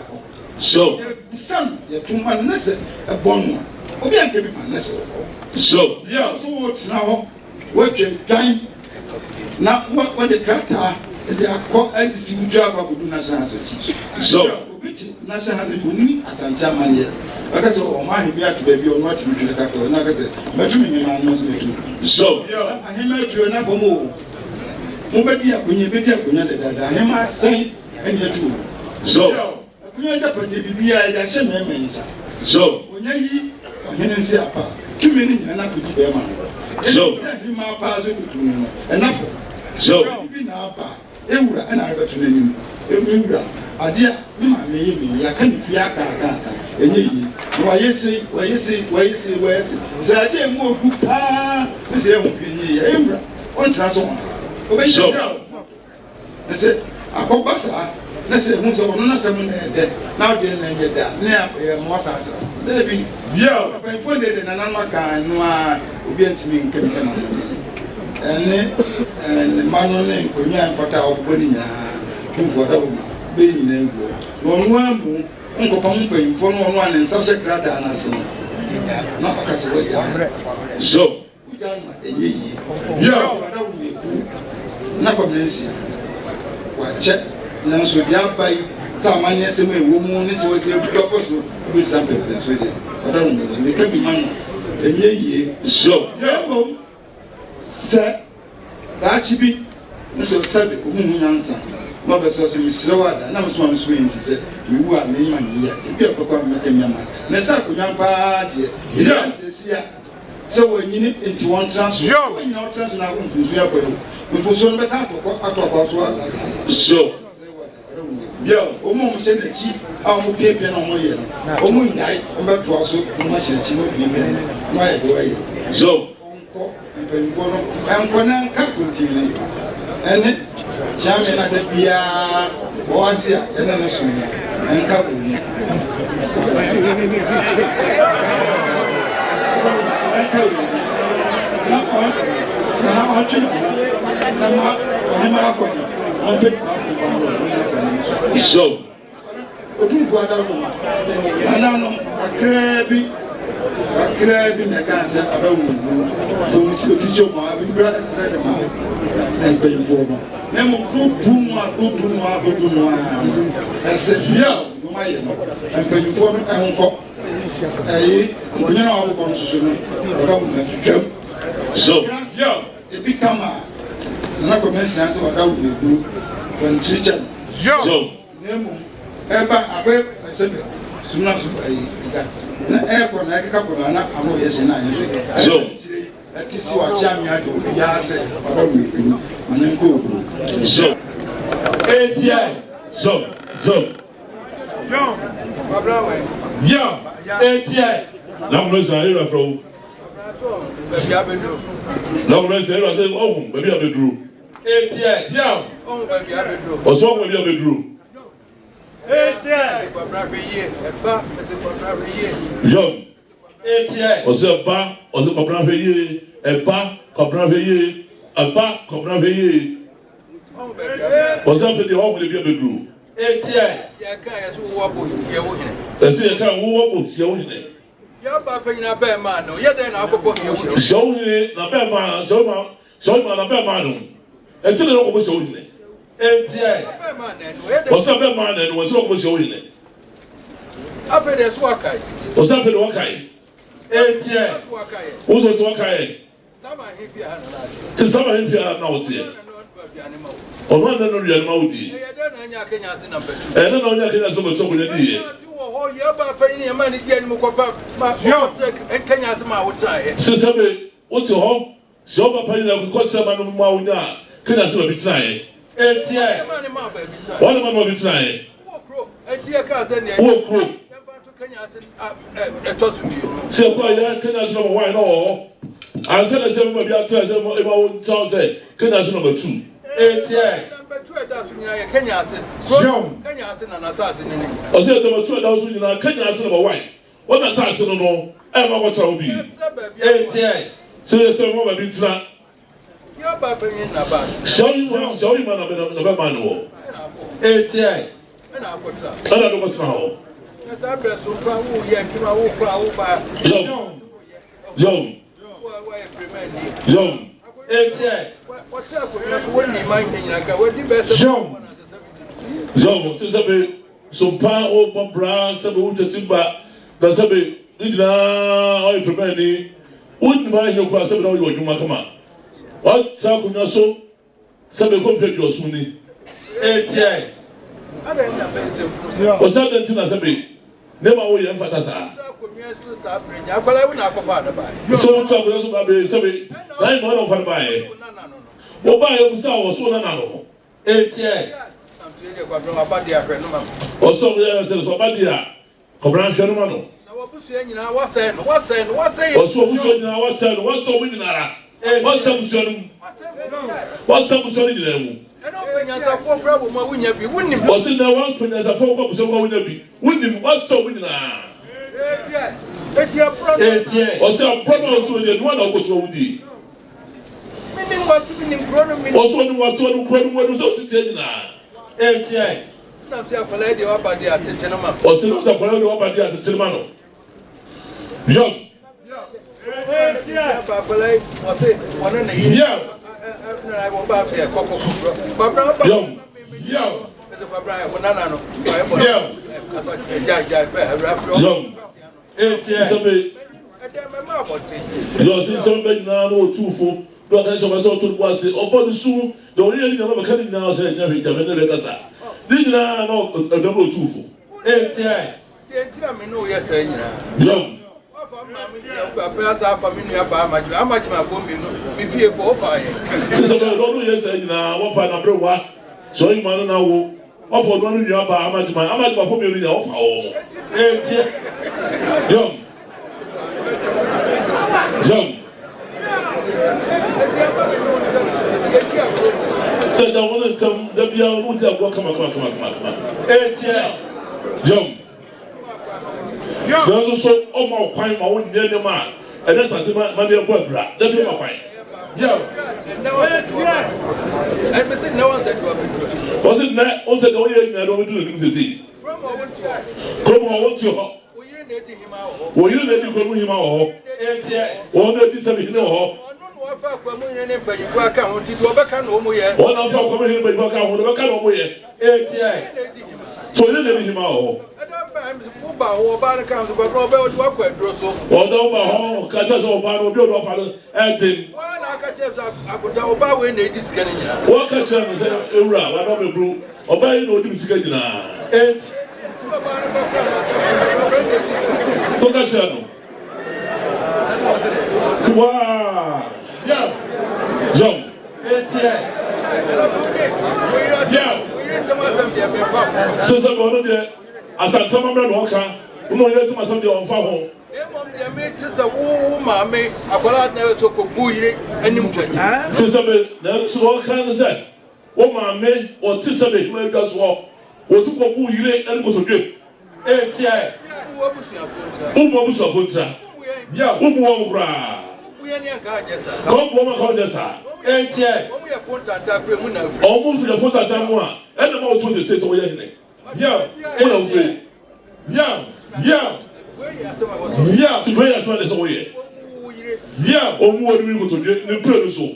so, son, you're 2 months, a bon one. Oh, be a given my nestle. So, yeah, so what's now? What you time? na what the tractor they are called a distributor of national association. So, national association, Asante Mania. Because of my here to baby or not to the capital, like I said, but to me, I must be too. So, I am not to enough more. Nobody up when you be up when I am a saint and you too. So, I end up at the BBI, I shall mean, so, when you didn't see a part, 2 minutes and I could be a man. So, my pass enough. So, Ewura and I better than you. Ewura, Adia, me, I can't fear Kaka. And ye, why you say, so I didn't move good. This young Ewura, one transform. So, I said, I go Bassa, let's say, Musa, not someone dead. Now, then, get that near Mossad. There be, yeah, I found it in an Amaka, no, will be to me. And Manon, Konya, and Fata of Bonina, who for the woman, being in one, Uncle Pumping, for one and such a crater and a son. Not a castle. So, Napoleon, what check, now should you buy some money as a woman is always a purpose with some people in Sweden. I don't know, they can be money. And ye, so, sir, that should be Mr. Sabi, whom answer. Mother says, Miss Slower, and I was one swing to say, you are me, and yes, you are become a man. Nessa, young party, you don't say, so when you need into one transfer, when you're transferring out from Zuyako, before soon as I talk about so. Yo, almost said the cheap, I will pay pen on my year. Almost night, I'm back to also, much as you know, my way. So. I'm going to continue. And Champion at the Pia was here, and then and couple. So, I cried in the cancer around from the teacher, my brothers, and pay for them. Never good Puma. I said, yeah, and pay for them and cop. You know, I'm going so, yeah, it become a commence answer about the group when teacher. So, Nemo, I said, soon after na airport na couple na amo yes na so that is what jamia do ya say and go so ATI so John yeah ATI now let's hear from baby abedru now let's hear say oh baby abedru ATI yeah oh baby abedru also baby abedru Yo, Ose ba, Ose Cobra Veye, Eba, Cobra Veye, Eba, Cobra Veye. Ose fait des hommes de bien de grou. Etienne. Ese ka wo bo tia wo ne. Ya ba pe na be ma no, ye den na akoko ye wo. So ni na be ma, so ma na be ma no. Ese le ko bo so ni. Etienne. Ose be ma na no, ose ko bo so ni. After the Swakai. What's up in the Wakai? 8 years. Who's at Wakai? To some of you are now here. On one of the Maudi. And then on your Kenya, so much over the day. Sister, what's your home? Show up in the cost of Mauna. Can I still be trying? 8 years. One of them will be trying. Walk. Se kwa ya Kenya number 1 no. I said the same be at about 1000. Kenya number 2. 8 years. Number 2 that's in Kenya say. Kenya say na assassin ni. O say number 2 that's in Kenya say number 1. What assassin no? E ma what will be. 8 years. So the same one be try. Your papa in na ba. Show you man na man no. 8 years. Na akota. Ana do what now? Yo. John, Sisabe, so pa o Bambra, Sabu Timba, the Sabe, Nidra, or Premeni, wouldn't mind your class of your Makama. What Sakuna so? Sabe conflict your Sunni. Was that the Tina Sabe? Never will you emphasize. So, Sabe, Sabe, 9 months of buy. Oh, buy himself was one another. Also, yes, it's about the Cobran Shermano. What's saying? What's the winning? What's some them? Was in the one thing as a folk of so winning, what's so winning? Was a problem to the one of was already. Also, what's one who was also saying now. Was it was a colony over there at the Tilmano? Young. But I saw to was upon the soon, the only number of cutting now said, never Casa. Did I know a double two for? Young. Since I don't know, yes, and I won't find a bro. So you man now offer one of your how much my phone you offer. Young. Young. Said I want to tell the Bill would have come. Young. There's also almost quite my own dear man, and that's what my dear brother. That's my point. Young. And Mr. No one said to her. Was it not also the way I don't do things? Come on, what you want. Well, you let him out. One of these of you know. One of our coming in by you account to overcome no more. One of our coming in by you account to overcome no more. So you let him out. Or bad account of a Robert Walker Drosso. Or no, catches or bar of your father. And then one I catch I could tell about when they discount. What catch them is a one of a brew or buy no discount. Wow! Jump! Since I'm going to as I tell my brother Walker, you know, let my son be on fire. Since I'm so kind of said, oh, my man, or Tissabe, who does walk, or took a boo and go to get. Umuabusafunta. Yeah, umuamura. Come woman call this. Almost the foot at Tamua. And the more to the state of Yene. Yeah, yeah, to pray as well as away. Yeah, or more we go to the producer.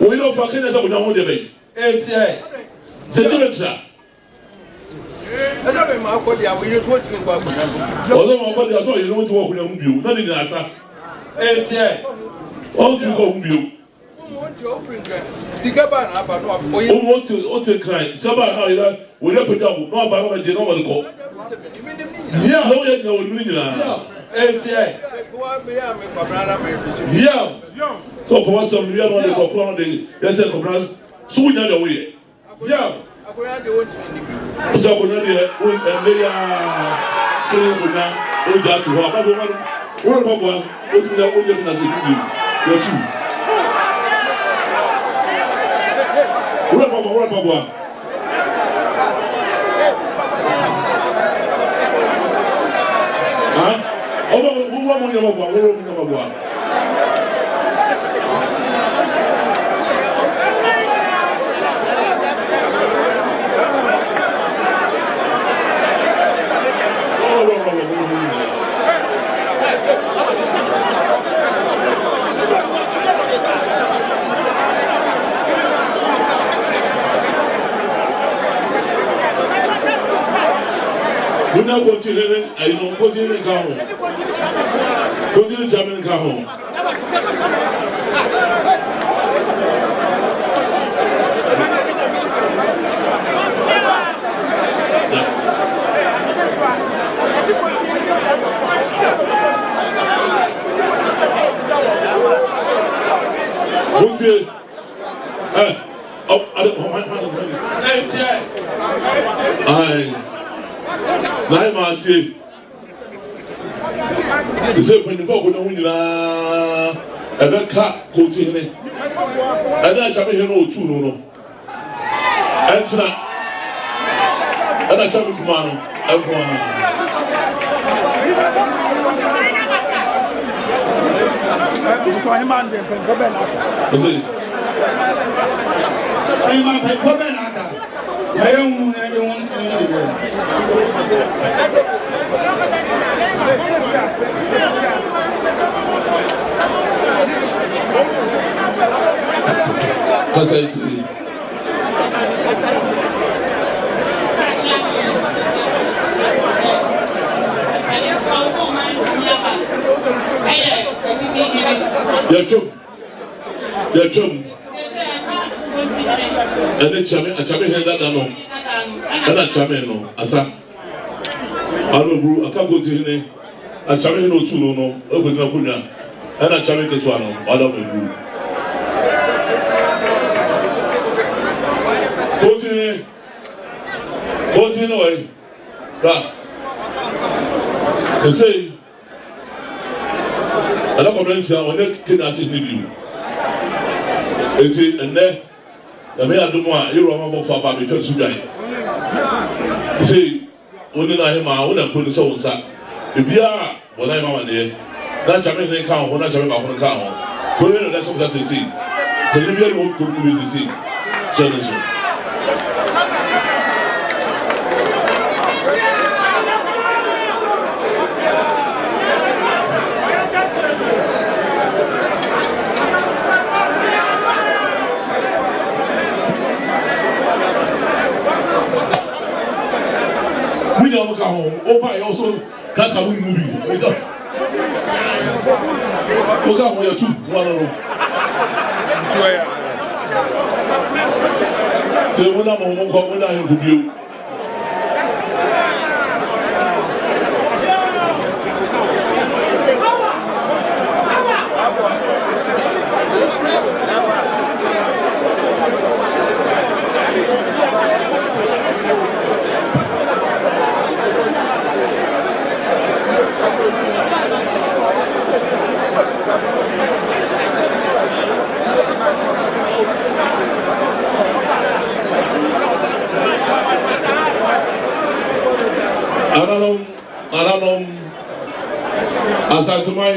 We don't fucking as I would debate. Sedimentra. Although my body is all you want to walk with a view, not in the answer. All to go view. Who want to cry? Somebody will not put down, no about a general call. Yeah, no, yet no, yeah. So, for some real one, the clown, they said, so we know the way. Yeah. So, we know they are killing now, all that to her. One, open the old as a you're two. What Una continue, I don't continue down. Continue jamming down. What's it? Nine months. Is it when you go on a bad car coaching? And I shall be here no two no. Answer that. And I shall be command. What's that? You're true. And then Chame had that no. And I Chame no. Asa. I don't brew. I can't go to him. I Chame no two no. Open no kunya. And I Chame the one. I don't brew. Go to him away. That. You say. I don't know when they can assist you. It's in there. The mayor do more. You remember for Baby because you die. You see, when you know him, I want to put the soul sack. If you are, when I'm on there, that's a minute count. When I shall go on the count, put in that's what they see. The Libyan won't cook with the sea. Generation. We don't go home. Oh, by also, that's how we move. We go. We go home. Two. One. So when I'm home, when I'm with you. As I to my